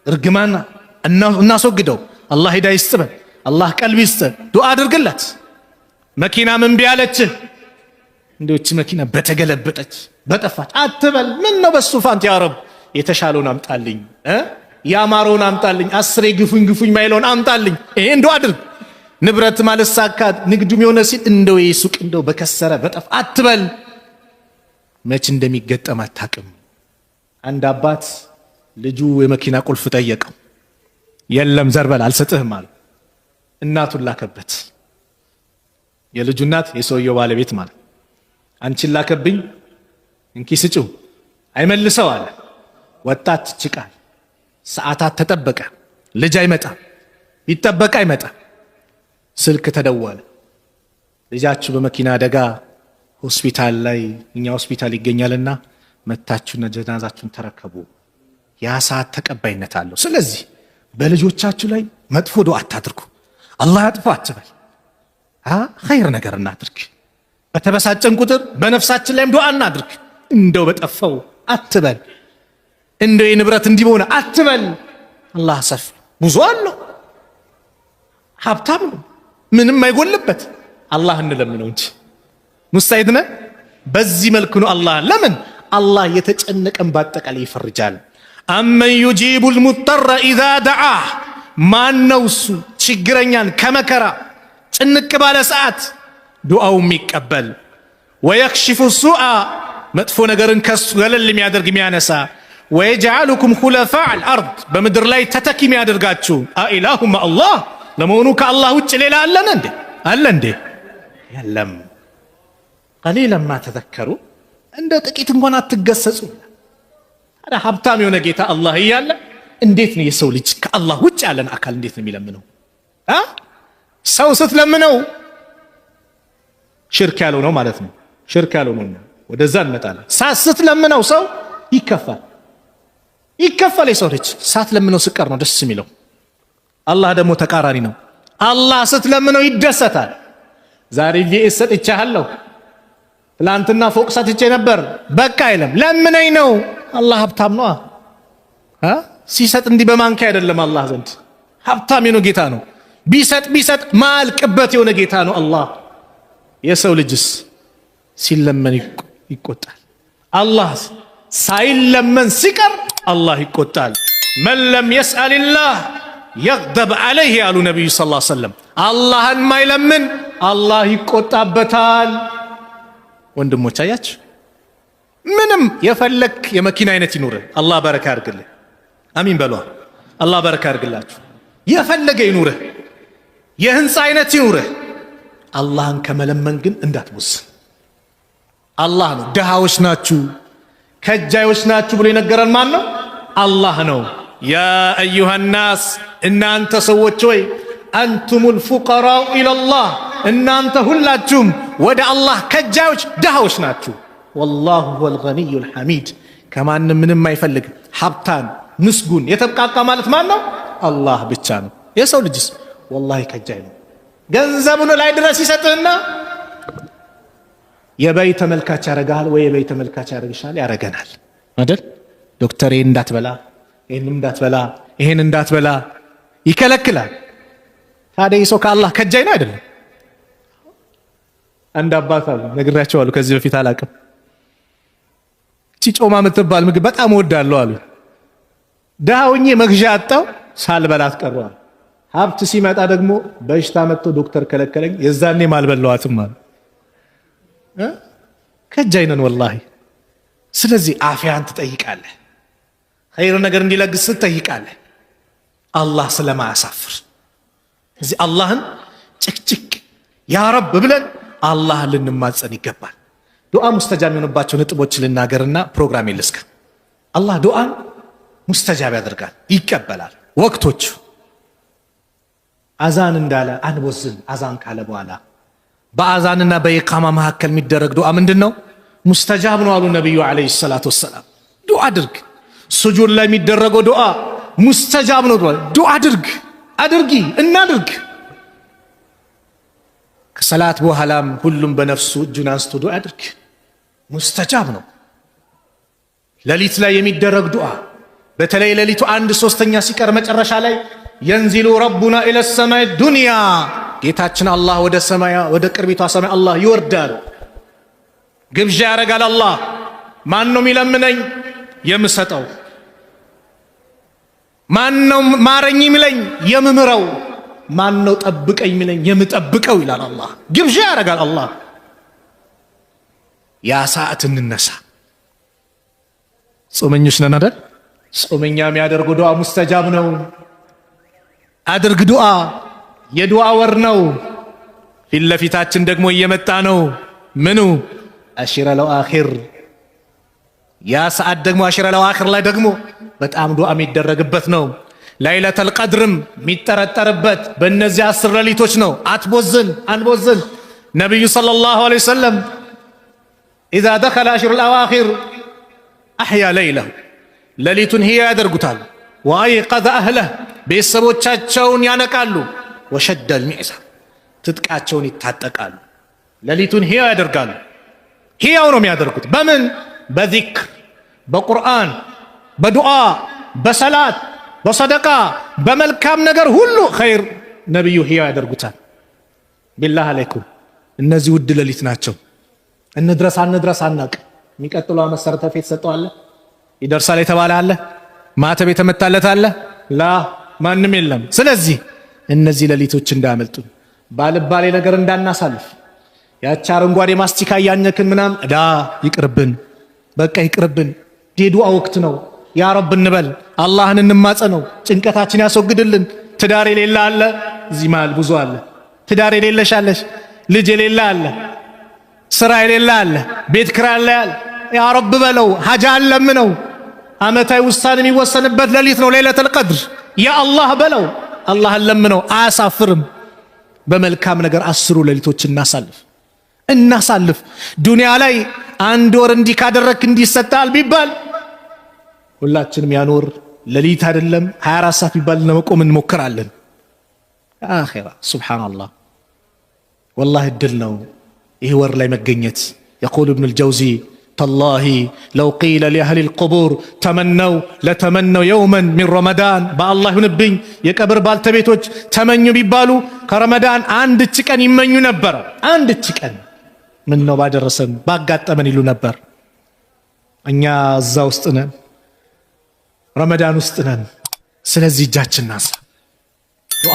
እርግማን እናስወግደው። አላህ ሂዳያ ይስጥበል፣ አላህ ቀልብ ይስጥ። ዱዓ አድርግለት። መኪና ምን ቢያለችህ እንዴዎች መኪና በተገለበጠች በጠፋች አትበል። ምን ነው በሱ ፋንት ያ ረብ የተሻለውን አምጣልኝ፣ ያማረውን አምጣልኝ፣ 10 ግፉኝ ማይለውን አምጣልኝ። ይሄን ዱዓ አድርግ። ንብረት ማለሳካ ንግዱም የሆነ ሲል እንደው የሱቅ እንደው በከሰረ በጠፋ አትበል። መች እንደሚገጠም አታውቅም። አንድ አባት ልጁ የመኪና ቁልፍ ጠየቀው። የለም ዘርበል አልሰጥህም አለ። እናቱን ላከበት። የልጁ እናት የሰውየው ባለቤት ማለት አንቺን ላከብኝ እንኪ ስጪው አይመልሰው አለ። ወጣት ጭቃል ሰዓታት ተጠበቀ። ልጅ አይመጣም፣ ቢጠበቅ አይመጣም። ስልክ ተደወለ። ልጃችሁ በመኪና አደጋ ሆስፒታል ላይ እኛ ሆስፒታል ይገኛልና መታችሁና ጀናዛችሁን ተረከቡ። ያ ሰዓት ተቀባይነት አለው። ስለዚህ በልጆቻችሁ ላይ መጥፎ ዱዓ አታድርጉ። አላህ ያጥፋ አትበል። ኸይር ነገር እናድርግ። በተበሳጨን ቁጥር በነፍሳችን ላይም ዱዓ እናድርግ። እንደው በጠፋው አትበል። እንደው የንብረት እንዲሆነ አትበል። አላህ ሰፍ ብዙ አለው፣ ሀብታም ነው፣ ምንም አይጎልበት። አላህ እንለምነው እንጂ ሙስታሂድ ነህ። በዚህ መልኩ ነው አላህ ለምን አላህ የተጨነቀን ባጠቃላይ ይፈርጃል። አመን ዩጂቡል ሙጠረ ኢዛ ደዓህ ማን ነው እሱ ችግረኛን ከመከራ ጭንቅ ባለ ሰዓት ዱዓው የሚቀበል። ወየክሽፉ ሱአ መጥፎ ነገርን ከሱ ገለል የሚያደርግ የሚያነሳ። ወየጅዓሉኩም ኹለፋአል አርድ በምድር ላይ ተተኪ የሚያደርጋችሁ። አኢላሁ መዐላህ ለመሆኑ ከአላህ ውጭ ሌላ አለን እንዴ? አለ እንዴ? የለም። ቀሊለን ማ ተዘከሩ እንደው ጥቂት እንኳን አትገሰጹ። ታዲያ ሀብታም የሆነ ጌታ አላህ እያለ እንዴት ነው የሰው ልጅ ከአላህ ውጭ ያለን አካል እንዴት ነው የሚለምነው? ሰው ስትለምነው ሽርክ ያለው ነው ማለት ነው። ሽርክ ያለው ነው። ወደዛ እንመጣለን። ስትለምነው ሰው ይከፋል። የሰው ልጅ ሳትለምነው ስቀር ነው ደስ የሚለው። አላህ ደግሞ ተቃራኒ ነው። አላህ ስትለምነው ይደሰታል። ዛሬ ቪኤስ ሰጥቻለሁ ትላንትና ፎቅ ሰጥቼ ነበር በቃ አይለም። ለምነኝ ነው። አላህ ሀብታም ነው። ሲሰጥ እንዲህ በማንኪያ አይደለም። አላህ ዘንድ ሀብታም የሆነ ጌታ ነው። ቢሰጥ ማልቅበት የሆነ ጌታ ነው አላህ። የሰው ልጅስ ሲለመን ይቆጣል። አላህ ሳይለመን ሲቀር አላህ ይቆጣል። መን ለም የስአልላህ የግደብ ዐለይህ ያሉ ነቢዩ ሰለላሁ ዐለይሂ ወሰለም። አላህን ማይለምን አላህ ይቆጣበታል። ወንድሞች አያችሁ፣ ምንም የፈለክ የመኪና አይነት ይኑርህ፣ አላህ በረካ ያርግልህ። አሚን በሏ። አላህ በረካ ያርግላችሁ። የፈለገ ይኑርህ፣ የህንፃ አይነት ይኑርህ፣ አላህን ከመለመን ግን እንዳትወስን። አላህ ነው። ድሃዎች ናችሁ ከጃዮች ናችሁ ብሎ የነገረን ማን ነው? አላህ ነው። ያ አዩሃ ናስ እናንተ ሰዎች ሆይ አንቱሙል ፉቀራኡ ኢለላህ እናንተ ሁላችሁም ወደ አላህ ከጃዮች ድሃዎች ናችሁ። ወላሁ ሁወል ገኒዩል ሐሚድ ከማንም ምንም አይፈልግ ሀብታም ምስጉን የተብቃቃ ማለት ማን ነው? አላህ ብቻ ነው። የሰው ልጅስ ወላሂ ከጃይ ነው። ገንዘቡን ላይ ድረስ ይሰጥህና የበይ ተመልካች ያረጋል ወይ የበይ ተመልካች ያረግሻል፣ ያረገናል አይደል? ዶክተር ይሄን እንዳትበላ ይሄን እንዳትበላ ይሄን እንዳትበላ ይከለክላል። ታዲያ ሰው ከአላህ ከጃይ ነው አይደለም? አንድ አባት አሉ ነግራቸዋለሁ፣ ከዚህ በፊት አላቅም። እቺ ጮማ የምትባል ምግብ በጣም እወዳለሁ አሉ። ዳውኜ መግዣ አጣው ሳልበላት ቀረዋል። ሀብት ሲመጣ ደግሞ በሽታ መጥቶ ዶክተር ከለከለኝ፣ የዛኔም አልበላዋትም አሉ። ከጃይ ነን ወላሂ። ስለዚህ አፊያን ትጠይቃለህ፣ ኸይር ነገር እንዲለግስ ትጠይቃለህ፣ አላህ ስለማያሳፍር። እዚህ አላህን ጭቅጭቅ ያ ረብ ብለን አላህን ልንማጸን ይገባል። ዱዓ ሙስተጃብ የሆነባቸው ነጥቦች ልናገርና ፕሮግራም ይልስካ። አላህ ዱዓን ሙስተጃብ ያደርጋል፣ ይቀበላል። ወቅቶች አዛን እንዳለ አንቦዝን። አዛን ካለ በኋላ በአዛንና በኢቃማ መካከል የሚደረግ ዱዓ ምንድነው? ሙስተጃብ ነው አሉ ነብዩ አለይሂ ሰላቱ ወሰላም። ዱዓ አድርግ። ሱጁድ ላይ የሚደረገው ዱዓ ሙስተጃብ ነው ብሏል። ዱዓ አድርጊ፣ እናድርግ። ከሰላት በኋላም ሁሉም በነፍሱ እጁን አንስቶ ዱዓ አድርግ፣ ሙስተጃብ ነው። ሌሊት ላይ የሚደረግ ዱዓ በተለይ ሌሊቱ 1/3 ሲቀር መጨረሻ ላይ የንዚሉ ረቡና ኢለ ሰማይ ዱንያ ጌታችን አላህ ወደ ቅርቢቷ ሰማይ አላህ ይወርዳል። ግብዣ ያረጋል። አላህ ማን ነው የሚለምነኝ የምሰጠው? ማን ነው ማረኝ የሚለኝ የምምረው? ማን ነው ጠብቀኝ የሚለኝ የምጠብቀው? ይላል አላህ። ግብዣ ያረጋል አላህ። ያ ሰዓት እንነሳ። ጾመኞች ነን አይደል? ጾመኛ የሚያደርጉ ዱዓ ሙስተጃብ ነው። አድርግ ዱዓ። የዱዓ ወር ነው። ፊት ለፊታችን ደግሞ እየመጣ ነው። ምኑ አሽረል አኺር። ያ ሰዓት ደግሞ አሽረል አኺር ላይ ደግሞ በጣም ዱዓ የሚደረግበት ነው። ለይለተል ቀድርም የሚጠረጠርበት በእነዚህ 10 ሌሊቶች ነው። አንቦዝን። ነቢዩ ሰለላሁ ዐለይሂ ወሰለም ኢዛ ደኸለ አሽረል አዋኺር አሕያ ለይለሁ ሌሊቱን ሕያ ያደርጉታል። ወአይቀዘ አህለህ ቤተሰቦቻቸውን ያነቃሉ። ወሸደል ሚዕዛር ትጥቃቸውን ይታጠቃሉ። ሌሊቱን ሕያው ያደርጋሉ። ሕያው ነው የሚያደርጉት። በምን? በዚክር፣ በቁርአን፣ በዱዓ፣ በሰላት፣ በሰደቃ፣ በመልካም ነገር ሁሉ ኸይር ነቢዩ ሕያው ያደርጉታል። ቢላህ አለይኩም እነዚህ ውድ ሌሊት ናቸው። እንድረስ አናቅ። የሚቀጥለው ዓመት ሰርተፊኬት ሰጠዋለ ይደርሳል የተባለ አለ? ማተብ የተመታለት አለ? ላ ማንም የለም። ስለዚህ እነዚህ ሌሊቶች እንዳያመልጡ ባልባሌ ነገር እንዳናሳልፍ። ያቺ አረንጓዴ ማስቲካ እያኘክን ምናም ይቅርብን፣ በቃ ይቅርብን። ዱዓ ወቅት ነው። ያ ረብ እንበል፣ አላህን እንማጸነው፣ ጭንቀታችን ያስወግድልን። ትዳር የሌለ አለ፣ እዚህ መሃል ብዙ አለ። ትዳር የሌለሽ አለሽ፣ ልጅ የሌለ አለ፣ ስራ የሌለ አለ፣ ቤት ኪራይ አለ። ያ ረብ በለው፣ ሀጃ ለምነው። አመታዊ ውሳኔ የሚወሰንበት ሌሊት ነው ለይለቱል ቀድር። ያ አላህ በለው፣ አላህን ለምነው፣ አያሳፍርም። በመልካም ነገር 10 ሌሊቶች እናሳልፍ። ዱንያ ላይ 1 ወር እንዲህ ካደረክ እንዲሰጣል ቢባል ሁላችንም ያኖር ሌሊት አይደለም 24 ሰዓት ቢባል ለመቆም እንሞክራለን። አኺራ ሱብሃንአላህ ወላሂ እድል ነው ይህ ወር ላይ መገኘት። يقول ابن الجوزي تالله لو قيل لأهل القبور تمنوا لتمنوا يوما من رمضان بالله ينبኝ የቀብር ባልተቤቶች ተመኙ ቢባሉ ከረመዳን አንድች ቀን ይመኙ ነበር። አንድች ቀን ምን ነው ባደረሰን ባጋጠመን ይሉ ነበር። እኛ እዛ ውስጥ ነን፣ ረመዳን ውስጥ ነን። ስለዚህ እጃችን ናሳ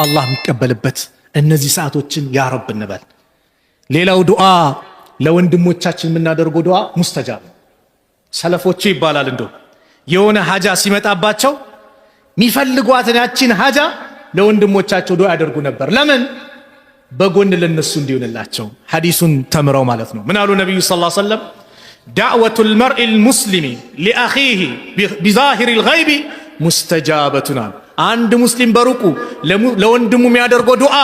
አላህ የሚቀበልበት እነዚህ ሰዓቶችን ያ ረብ እንበል። ሌላው ዱዓ ለወንድሞቻችን የምናደርገው ዱዓ ሙስተጃብ። ሰለፎቹ ይባላል እንደው የሆነ ሐጃ ሲመጣባቸው የሚፈልጓትን ያቺን ሐጃ ለወንድሞቻቸው ዱዓ ያደርጉ ነበር። ለምን? በጎን ለነሱ እንዲሆንላቸው ሐዲሱን ተምረው ማለት ነው። ምን አሉ ነብዩ ሰለላሁ ዐለይሂ ወሰለም? ዳዕወቱል መርኢል ሙስሊሚ ሊአኺሂ ቢዛሂሪል ገይቢ ሙስተጃበቱን። አንድ ሙስሊም በሩቁ ለወንድሙ የሚያደርገው ዱዓ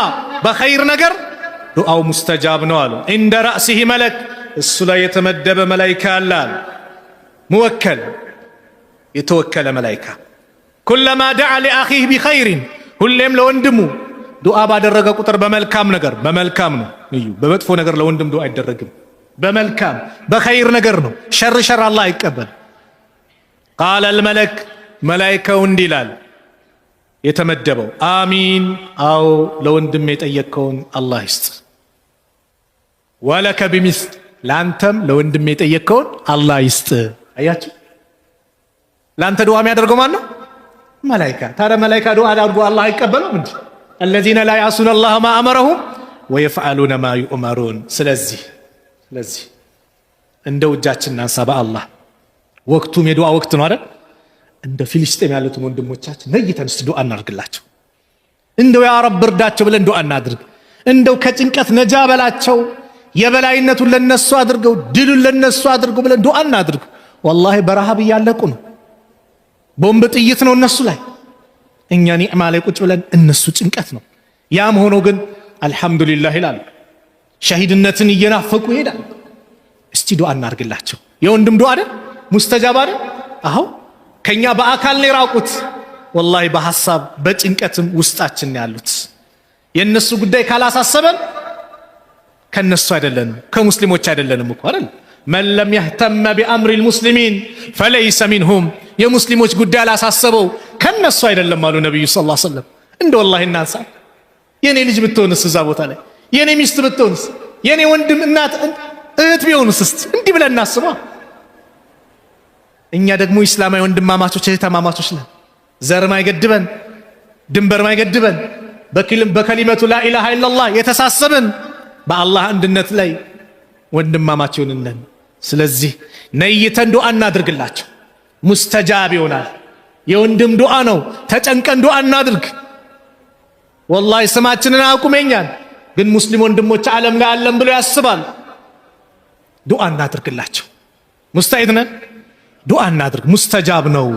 በኸይር ነገር ዱዓው ሙስተጃብ ነው አሉ። እንደ ራእሲሂ መለክ እሱ ላይ የተመደበ መላኢካ አለ። ሙወከል የተወከለ መላኢካ ኩለማ ደዓ ሊአኺሂ ቢኸይሪን ሁሌም ለወንድሙ ዱዓ ባደረገ ቁጥር በመልካም ነገር በመልካም ነው። እዩ በመጥፎ ነገር ለወንድም ዱዓ አይደረግም። በመልካም በኸይር ነገር ነው። ሸር አላህ አይቀበል። ቃለ አልመለክ መላኢካው እንዲህ ይላል የተመደበው አሚን፣ አዎ ለወንድም የጠየቅከውን አላህ ይስጥ። ወለከ ቢሚስል ላንተም ለወንድም የጠየቅከውን አላህ ይስጥ። አያችሁ ላንተ ዱዓ የሚያደርገው ማን ነው? መላኢካ። ታዲያ መላኢካ ዱዓ አድርጎ አላህ አይቀበለው እንዴ? الذين لا يعصون الله ما أمرهم ويفعلون ما يؤمرون። ስለዚህ እንደው እጃችንን እናንሳ በአላህ። ወቅቱም የዱዓ ወቅት ነው አይደል? እንደ ፊልስጤም ያሉትን ወንድሞቻችን ነይተን እስቲ ዱዓ እናድርግላቸው። እንደው ያ ረብ እርዳቸው ብለን ዱዓ እናድርግ። እንደው ከጭንቀት ነጃ በላቸው፣ የበላይነቱን ለነሱ አድርገው፣ ድሉን ለነሱ አድርገው ብለን ዱዓ እናድርግ። ወላሂ በረሃብ እያለቁ ነው። ቦምብ ጥይት ነው እነሱ ላይ፣ እኛ ኒዕማ ላይ ቁጭ ብለን እነሱ ጭንቀት ነው። ያም ሆኖ ግን አልሐምዱሊላህ ይላል። ሸሂድነትን እየናፈቁ ይሄዳል። እስቲ ዱዓ እናድርግላቸው። የወንድም ዱዓ አይደል ሙስተጃብ አይደል? አዎ ከኛ በአካል ነው የራቁት፣ ወላሂ በሐሳብ በጭንቀትም ውስጣችን ያሉት። የነሱ ጉዳይ ካላሳሰበን ከነሱ አይደለንም፣ ከሙስሊሞች አይደለንም እኮ አይደል? መን ለም يهتم بأمر المسلمين فليس منهم። የሙስሊሞች ጉዳይ አላሳሰበው ከነሱ አይደለም አሉ ነብዩ ሰለላሁ ዐለይሂ ወሰለም። እንደ ወላሂ እናንሳ። የኔ ልጅ ብትሆንስ እዛ ቦታ ላይ፣ የኔ ሚስት ብትሆንስ፣ የኔ ወንድም እናት እህት ቢሆንስ፣ እስቲ እንዲህ ብለን እናስባ። እኛ ደግሞ እስላማዊ ወንድማማቾች እህትማማቾች ነን። ዘር ማይገድበን፣ ድንበር ማይገድበን፣ በከሊመቱ ላኢላሃ ኢላላህ የተሳሰብን በአላህ አንድነት ላይ ወንድማማች ነን። ስለዚህ ነይተን ዱዓ እናድርግላቸው፣ ሙስተጃብ ይሆናል። የወንድም ዱዓ ነው። ተጨንቀን ዱዓ እናድርግ። ወላሂ ስማችንን አያውቁመኛል፣ ግን ሙስሊም ወንድሞች ዓለም ላይ አለም ብሎ ያስባል። ዱዓ እናድርግላቸው። ሙስተዒድ ነን፣ ዱዓ እናድርግ። ሙስተጃብ ነው።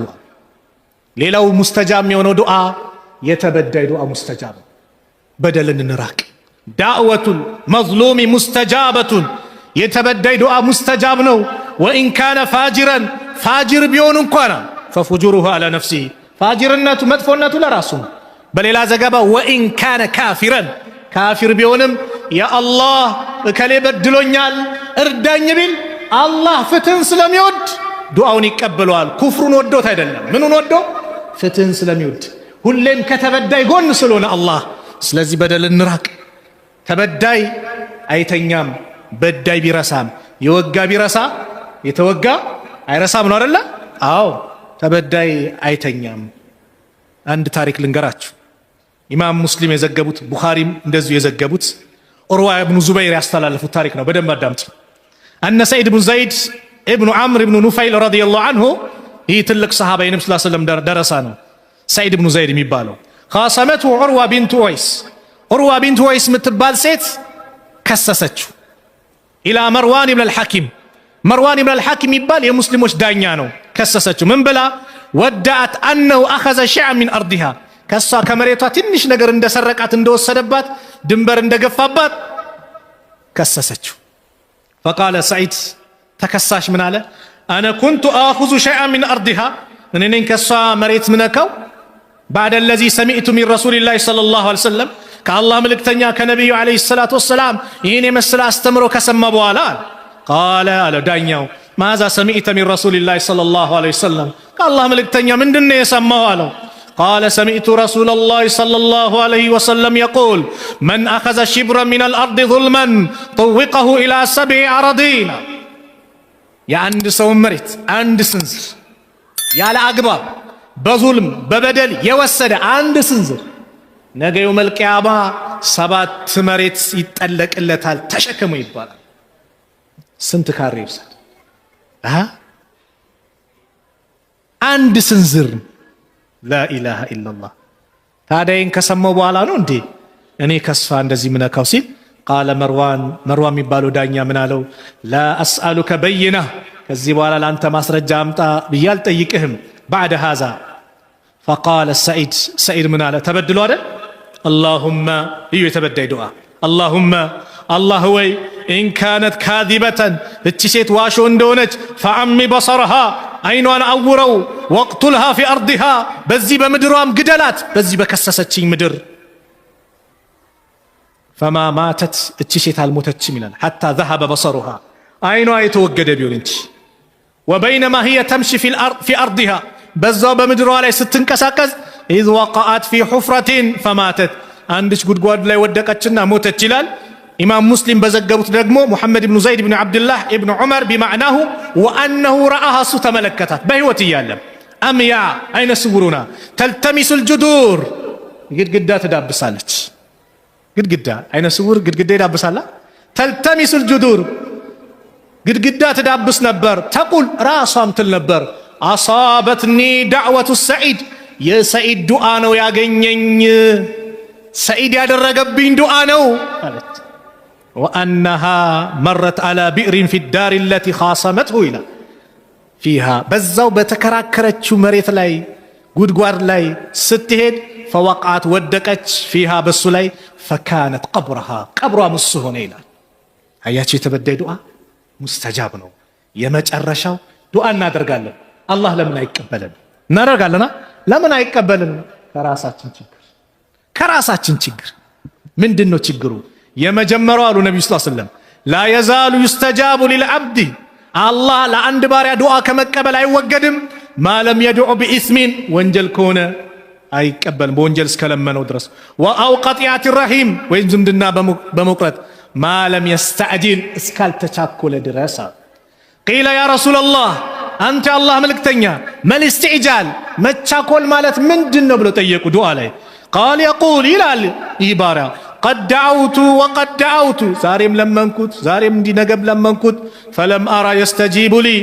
ሌላው ሙስተጃብ የሆነው ዱዓ የተበዳይ ዱዓ ሙስተጃብ፣ በደልን እንራቅ። ዳዕወቱል መዝሉሚ ሙስተጃበቱን፣ የተበዳይ ዱዓ ሙስተጃብ ነው። ወኢን ካነ ፋጅረን፣ ፋጅር ቢሆን እንኳን ፈፉጁሩሁ አላ ነፍሲ፣ ፋጅርነቱ መጥፎነቱ ለራሱ። በሌላ ዘገባ ወኢን ካነ ካፊረን፣ ካፊር ቢሆንም ያአላህ እከሌ በድሎኛል እርዳኝ ቢል አላህ ፍትህን ስለሚወድ ዱዓውን ይቀበለዋል። ኩፍሩን ወዶት አይደለም። ምኑን ወዶ? ፍትህን ስለሚወድ፣ ሁሌም ከተበዳይ ጎን ስለሆነ አላህ። ስለዚህ በደል እንራቅ። ተበዳይ አይተኛም፣ በዳይ ቢረሳም። የወጋ ቢረሳ የተወጋ አይረሳም ነው አይደለ? አዎ ተበዳይ አይተኛም። አንድ ታሪክ ልንገራችሁ። ኢማም ሙስሊም የዘገቡት ቡኻሪም እንደዚሁ የዘገቡት ዑርዋ ኢብኑ ዙበይር ያስተላለፉት ታሪክ ነው። በደንብ አዳምጡ። አነ ሰዒድ ብኑ ዘይድ ኢብኑ ዐምር ኢብኑ ኑፈይል ረዲየላሁ ዐንሁ፣ ይህ ትልቅ ሰሃባ የነብዩ ሰለላሁ ዐለይሂ ወሰለም ደረሳ ነው። ሰዒድ ብኑ ዘይድ የሚባለው ኻሰመቱ ዑርዋ ቢንቱ ወይስ፣ ዑርዋ ቢንቱ ወይስ የምትባል ሴት ከሰሰችው ኢላ መርዋን ኢብኑ አልሐኪም። መርዋን ኢብኑ አልሐኪም የሚባል የሙስሊሞች ዳኛ ነው። ከሰሰችው ምን ብላ? ወዳአት አነሁ አኸዘ ሸይአን ሚን አርዲሃ፣ ከሷ ከመሬቷ ትንሽ ነገር እንደሰረቃት እንደወሰደባት ድንበር እንደገፋባት ከሰሰችው። ፈቃለ ሰዒድ ተከሳሽ ምን አለ? አነ ኩንቱ አኹዙ ሸይአን ሚን አርዲሃ፣ እኔ ነኝ ከሷ መሬት ምነካው። ባዕደ ለዚ ሰሚዕቱ ሚን ረሱሊላሂ ሰለላሁ ዐለይሂ ወሰለም፣ ከአላህ መልእክተኛ ከነቢዩ ዐለይሂ ሰላቱ ወሰላም ይህን የመሰለ አስተምሮ ከሰማ በኋላ ቃለ አለ ዳኛው ማዛ ሰሚዕተ ሚን ረሱሊላህ ሰለላሁ ዐለይሂ ወሰለም ከአላህ መልእክተኛ ምንድነው የሰማው አለው ቃለ ሰሚዕቱ ረሱለላህ ሰለላሁ ዐለይሂ ወሰለም የቁል መን አኸዘ ሽብረን ሚነል አርድ ዙልመን ጠወቀሁ ኢላ ሰብዒ አረዲን የአንድ ሰው መሬት አንድ ስንዝር ያለ አግባብ በዙልም በበደል የወሰደ አንድ ስንዝር ነገ የውመል ቂያማ 7 መሬት ይጠለቅለታል ተሸከሙ ይባላል ስንት ካሬ ይወስድ አንድ ስንዝር ላኢላሃ ኢላላህ ታዲያን ከሰማው በኋላ ነው እንዴ እኔ ከስፋ እንደዚህ ምነካው ሲል ቃለ መርዋን የሚባለው ዳኛ ምን አለው ላ አስአሉከ በይና ከዚህ በኋላ ላንተ ማስረጃ አምጣ ብዬ አልጠይቅህም بعد هذا فقال سعيد من على تبدل هذا اللهم يتبدل دعاء اللهم الله وي إن كانت كاذبة اتشيت واشو اندونج فعمي بصرها عينوان أورو واقتلها في أرضها بزي بمدرام قدلات بزي بكسستشي مدر فما ماتت اتشيت الموتتش ملان حتى ذهب بصرها عينوان يتوقد بيولنش وبينما هي تمشي في أرضها بزاو بمدروا عليه ستنكساكز إذ وقعت في حفرة فماتت عندش قد لا يودكتشنا موتت جلال إمام مسلم بزقبت دقمو محمد بن زيد بن عبد الله ابن عمر بمعناه وأنه رآها ست ملكتات بهوتي يعلم أم يا أين سورنا تلتمس الجدور قد تدابسالت قد أين سور قد يدابسالا تلتمس الجدور قد تدابس نبر تقول راسام تلنبر أصابتني دعوة السعيد يا سعيد دعانو يا جنين سعيد يا درقبين دعانو قالت وأنها مرت على بئر في الدار التي خاصمته إلى فيها بزاو بتكراكرتشو مريت لاي قدقوار لاي ستهد فوقعت ودكت فيها بالسلاي فكانت قبرها مصهون إلى هياتي تبدأ دعاء مستجاب ነው የመጨረሻው ዱዓ እናደርጋለን አላህ ለምን አይቀበልን እናደርጋለና ለምን አይቀበልን ከራሳችን ችግር ምንድነው ችግሩ የመጀመሪያው አሉ ነብዩ ሰለላሁ ዐለይሂ ወሰለም لا يزال يستجاب للعبد አላህ ለአንድ ባሪያ ዱዓ ከመቀበል አይወገድም ما لم يدعو باسم ወንጀል ከሆነ አይቀበልም በወንጀል እስከለመነው ድረስ واو قطيعه الرحيم ወይም ዝምድና በመቁረጥ ما لم يستعجل اسكال تشاكل دراسة قيل يا رسول الله أنت الله ملكتنيا ما الاستعجال ما تشاكل مالت من جنة بلو تيكو دعا لي قال يقول إلى إبارة قد دعوت وقد دعوت زارم لمن كنت زارم دي نقب لمن كنت فلم أرى يستجيب لي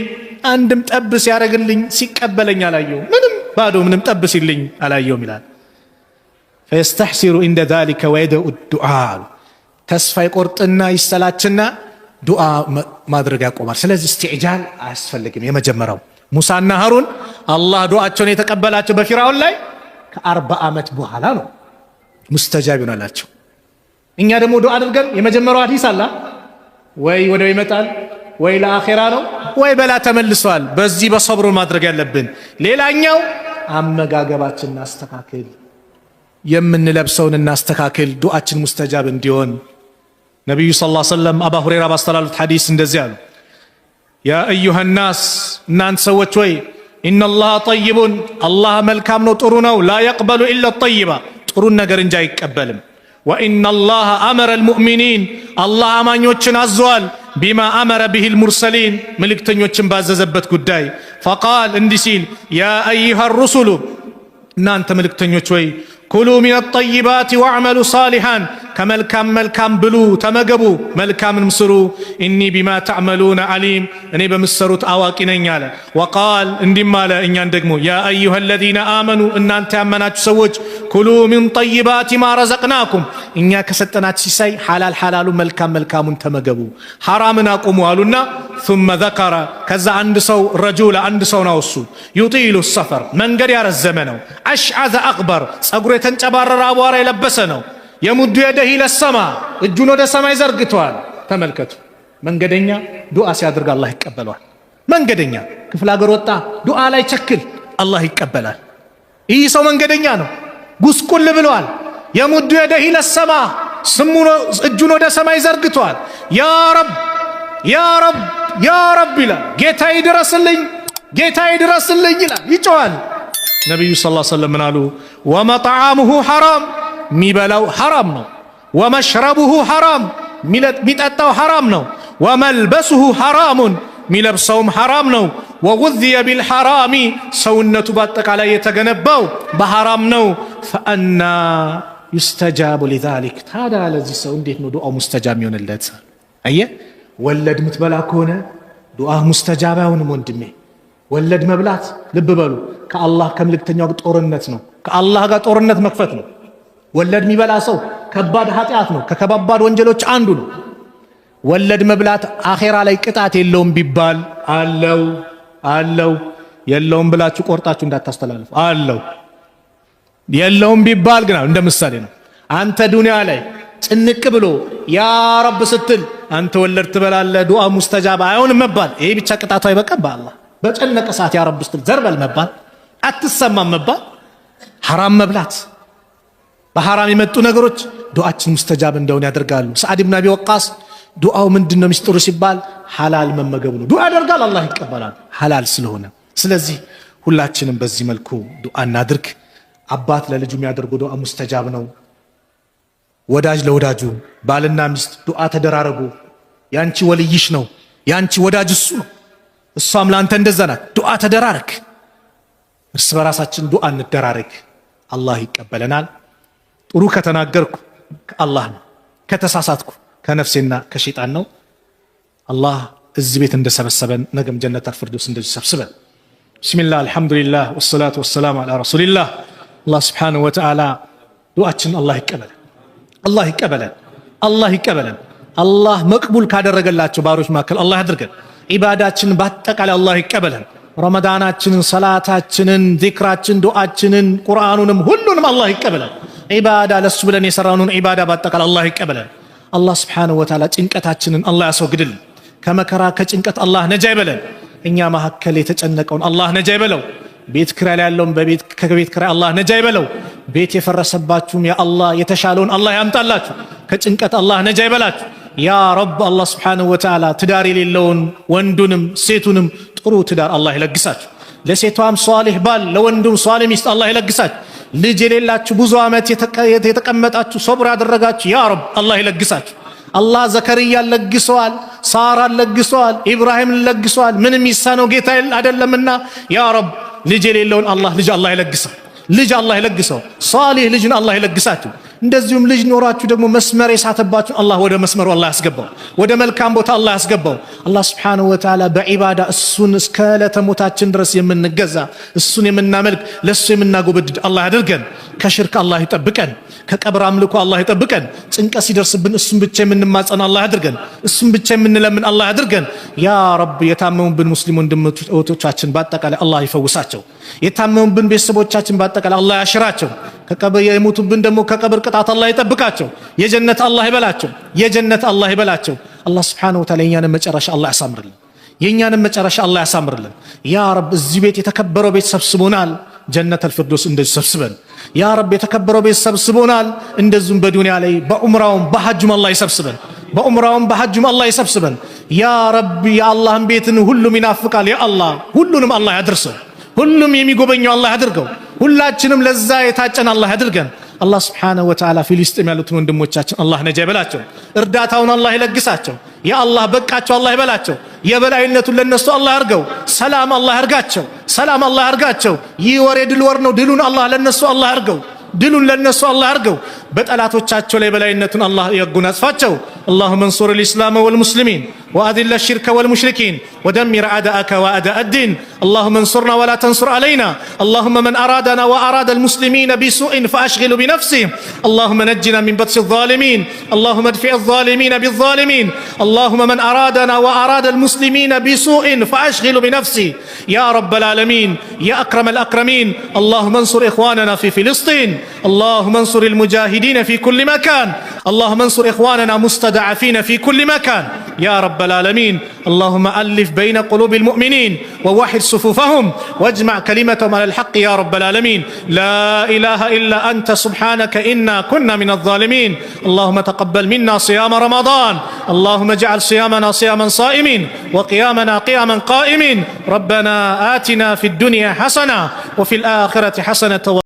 عندم تأبس يا رجل لي سيكبلني على يوم منم تأبس لي على يوم الآن فيستحسر عند ذلك ويدعو الدعاء ተስፋ ይቆርጥና ይሰላችና ዱዓ ማድረግ ያቆማል ስለዚህ استعجال አያስፈልግም የመጀመሪያው ሙሳና ሃሩን አላህ ዱዓቸውን የተቀበላቸው በፊራውን ላይ ከ40 ዓመት በኋላ ነው ሙስተጃብ ይሆናላቸው እኛ ደግሞ ዱዓ አድርገን የመጀመሪያው ሐዲስ አላ ወይ ወደው ይመጣል ወይ ለአኺራ ነው ወይ በላ ተመልሷል በዚህ በሰብሩ ማድረግ ያለብን ሌላኛው አመጋገባችንን እናስተካክል የምንለብሰውን እናስተካክል ዱዓችን ሙስተጃብ እንዲሆን ነብዩ ሰለላሁ ዐለይሂ ወሰለም አባ ሁረይራ ባስተላለፉት ሐዲስ እንደዚህ አሉ ያ አዩሃ الناس እናንተ ሰዎች ሆይ ኢነላህ ጠይቡን አላህ መልካም ነው ጥሩ ነው ላ يقبل الا الطيب ጥሩን ነገር እንጂ አይቀበልም ወኢነላህ አመረ المؤمنين አላህ አማኞችን አዟል ቢማ አመረ به المرسلين መልእክተኞችን ባዘዘበት ጉዳይ فقال እንዲህ ሲል ያ አዩሃ الرسل እናንተ መልእክተኞች ሆይ كلوا من الطيبات واعملوا صالحا كملكام بلو تمغبو ملكام مسرو اني بما تعملون عليم اني بمسروت اواقي نኝ አለ وقال እንዲም አለ እኛን ደግሞ يا ايها الذين امنوا እናንተ ያመናችሁ ሰዎች كلوا من طيبات ما رزقناكم እኛ ከሰጠናችሁ ሲሳይ ሐላሉ መልካሙን ተመገቡ ሐራምን አቁሙ አሉና ثم ذكر ከዛ አንድ ሰው ነው እሱ يطيل السفر መንገድ ያረዘመ ነው اشعث اغبر ጸጉሩ የተንጨባረረ አቧራ የለበሰ ነው የሙዱ የደህ ለሰማ እጁን ወደ ሰማይ ዘርግቷል ተመልከቱ መንገደኛ ዱዓ ሲያደርግ አላህ ይቀበላል መንገደኛ ክፍለ ሀገር ወጣ ዱዓ ላይ ቸክል አላህ ይቀበላል ይህ ሰው መንገደኛ ነው ጉስቁል ብሏል የሙዱ የደህ ለሰማ ስሙ እጁን ወደ ሰማይ ዘርግቷል ያ ረብ ያ ረብ ይላል። ጌታዬ ድረስልኝ ይላል፣ ይጮሃል። ነቢዩ ሰለላሁ ዐለይሂ ወሰለም ምን አሉ? ወመጥዓሙሁ ሐራም፣ ሚበላው ሐራም ነው። ወመሽረቡሁ ሐራም፣ ሚጠጣው ሐራም ነው። ወመልበሱሁ ሐራሙን፣ ሚለብሰውም ሐራም ነው። ወጉዝየ ቢልሐራሚ፣ ሰውነቱ በአጠቃላይ የተገነባው በሐራም ነው። ፈአና ዩስተጃቡ ሊዛሊክ፣ ታዲያ ለዚህ ሰው እንዴት ነው ዱዓው ሙስተጃብ ይሆንለት? አየህ፣ ወለድ ምትበላ ከሆነ ዱዓህ ሙስተጃብ አይሆንም ወንድሜ። ወለድ መብላት ልብ በሉ ከአላህ ከመልእክተኛው ጦርነት ነው። ከአላህ ጋር ጦርነት መክፈት ነው። ወለድ የሚበላ ሰው ከባድ ኃጢአት ነው፣ ከከባድ ወንጀሎች አንዱ ነው። ወለድ መብላት አኼራ ላይ ቅጣት የለውም ቢባል አለው። የለውም ብላችሁ ቆርጣችሁ እንዳታስተላልፉ። አለው የለውም ቢባል ግን እንደ ምሳሌ ነው። አንተ ዱንያ ላይ ጭንቅ ብሎ ያ ረብ ስትል አንተ ወለድ ትበላለህ፣ ዱዓ ሙስተጃብ አይሆንም መባል፣ ይሄ ብቻ ቅጣቱ አይበቃም። በአላህ በጨነቀ ሰዓት ያ ረብ ስትል ዘርበል መባል፣ አትሰማም መባል፣ ሐራም መብላት፣ በሐራም የመጡ ነገሮች ዱዓችን ሙስተጃብ እንደሆነ ያደርጋሉ። ሰዓድ ብን አቢ ወቃስ ዱዓው ምንድነው ሚስጥሩ ሲባል ሐላል መመገቡ ነው። ዱዓ ያደርጋል፣ አላህ ይቀበላል ሐላል ስለሆነ። ስለዚህ ሁላችንም በዚህ መልኩ ዱዓ እናድርግ። አባት ለልጁ የሚያደርገው ዱዓ ሙስተጃብ ነው። ወዳጅ ለወዳጁ፣ ባልና ሚስት ዱዓ ተደራረጉ። ያንቺ ወልይሽ ነው፣ ያንቺ ወዳጅ እሱ ነው፣ እሷም ላንተ እንደዛ ናት። ዱዓ ተደራረግ፣ እርስ በራሳችን ዱዓ እንደራረግ፣ አላህ ይቀበለናል። ጥሩ ከተናገርኩ ከአላህ ነው፣ ከተሳሳትኩ ከነፍሴና ከሸይጣን ነው። አላህ እዚህ ቤት እንደሰበሰበን ነገም ጀነተል ፊርደውስ እንደዚህ ሰብስበን። ቢስሚላህ አልሐምዱሊላህ ወሰላቱ ወሰላሙ ዐላ ረሱሊላህ። አላህ ሱብሓነሁ ወተዓላ ዱዓችን አላህ ይቀበለን። አላህ መቅቡል ካደረገላቸው ባሮች መካከል አላህ ያድርገን። ዒባዳችን በአጠቃላይ አላህ ይቀበለን። ረመዳናችንን፣ ሰላታችንን፣ ዚክራችን፣ ዱዓችንን፣ ቁርአኑንም ሁሉንም አላህ ይቀበለን። ዒባዳ ለሱ ብለን የሰራነውን ዒባዳ በአጠቃላይ አላህ ይቀበለን። አላህ ሱብሓነሁ ወተዓላ ጭንቀታችንን አላህ ያስወግድልን። ከመከራ ከጭንቀት አላህ ነጃ ይበለን። እኛ መካከል የተጨነቀውን አላህ ነጃ ይበለው። ቤት ኪራይ ያለውን ከቤት ኪራይ አላህ ነጃ ይበለው። ቤት የፈረሰባችሁም ያ አላህ የተሻለውን አላህ ያምጣላችሁ። ከጭንቀት አላህ ነጃ ይበላችሁ ያ ረብ። አላህ ሱብሓነሁ ወተዓላ ትዳር የሌለውን ወንዱንም ሴቱንም ጥሩ ትዳር አላህ ይለግሳችሁ። ለሴቷም ሷሊህ ባል ለወንዱም ሷሊህ ሚስት አላህ ይለግሳችሁ። ልጅ የሌላችሁ ብዙ ዓመት የተቀመጣችሁ ሶብር ያደረጋችሁ ያ ረብ አላህ ይለግሳችሁ። አላህ ዘከርያን ለግሰዋል፣ ሳራን ለግሰዋል፣ ኢብራሂምን ለግሰዋል። ምንም ይሳነው ጌታ አይደለምና ያ ረብ ልጅ የሌለውን አላህ ይለግሰው። ሷሊህ ልጅን አላህ ይለግሳችሁ። እንደዚሁም ልጅ ኖራችሁ ደግሞ መስመር የሳተባችሁ አላህ ወደ መስመሩ አላህ ያስገባው፣ ወደ መልካም ቦታ አላህ ያስገባው። አላህ ሱብሓነሁ ወተዓላ በዒባዳ እሱን እስከ ዕለተ ሞታችን ድረስ የምንገዛ እሱን የምናመልክ ለሱ የምናጎበድድ አላህ ያድርገን። ከሽርክ አላህ ይጠብቀን። ከቀብር አምልኮ አላህ ይጠብቀን። ጭንቀት ሲደርስብን እሱን ብቻ የምንማጸን አላህ ያድርገን። እሱን ብቻ የምንለምን አላህ ያድርገን። ያ ረብ የታመሙብን ሙስሊም ወንድሞቻችን በአጠቃላይ አላህ ይፈውሳቸው። የታመሙብን ቤተሰቦቻችን በአጠቃላይ አላህ ያሽራቸው። ከቀብር የሞቱብን ደግሞ ከቀብር ቅጣት አላህ ይጠብቃቸው። የጀነት አላህ ይበላቸው። አላህ ሱብሓነሁ ወተዓላ የኛንም መጨረሻ አላህ ያሳምርልን። ያ ረብ እዚህ ቤት የተከበረው ቤት ሰብስቦናል። ጀነተል ፊርደውስ እንደዚህ ሰብስበን ያ ረብ። የተከበረው ቤት ሰብስቦናል። እንደዚሁም በዱንያ ላይ በዑምራውም በሐጁም አላህ ይሰብስበን። ያ ረብ የአላህን ቤትን ሁሉም ይናፍቃል። ያ አላህ ሁሉንም አላህ ያድርሰው። ሁሉም የሚጎበኘው አላህ ያድርገው። ሁላችንም ለዛ የታጨን አላህ ያድርገን። አላህ ሱብሓነሁ ወተዓላ ፊልስጤም ያሉትን ወንድሞቻችን አላህ ነጃ ይበላቸው። እርዳታውን አላህ ይለግሳቸው። ያ አላህ በቃቸው አላህ ይበላቸው። የበላይነቱን ለነሱ አላህ ያርገው። ሰላም አላህ ያርጋቸው። ይህ ወር የድል ወር ነው። ድሉን አላህ ለነሱ አላህ ያርገው። በጠላቶቻቸው ላይ በላይነቱን አላህ ያጎናጽፋቸው። اللهم انصر الإسلام والمسلمين وأذل الشرك والمشركين ودمر أعداءك وأعداء الدين. اللهم انصرنا ولا تنصر علينا. اللهم من أرادنا وأراد المسلمين بسوء فأشغل بنفسه. اللهم نجنا من بطش الظالمين. اللهم ادفع الظالمين بالظالمين. اللهم من أرادنا وأراد المسلمين بسوء فأشغل بنفسه يا رب العالمين يا أكرم الأكرمين. اللهم انصر إخواننا في فلسطين. اللهم انصر المجاهدين في كل مكان. اللهم انصر إخواننا مستضعفين في كل مكان يا رب العالمين. اللهم ألف بين قلوب المؤمنين ووحد صفوفهم واجمع كلمتهم على الحق يا رب العالمين. لا إله إلا أنت سبحانك إنا كنا من الظالمين. اللهم تقبل منا صيام رمضان، اللهم اجعل صيامنا صياما صائمين وقيامنا قياما قائمين. ربنا آتنا في الدنيا حسنة وفي الآخرة حسنة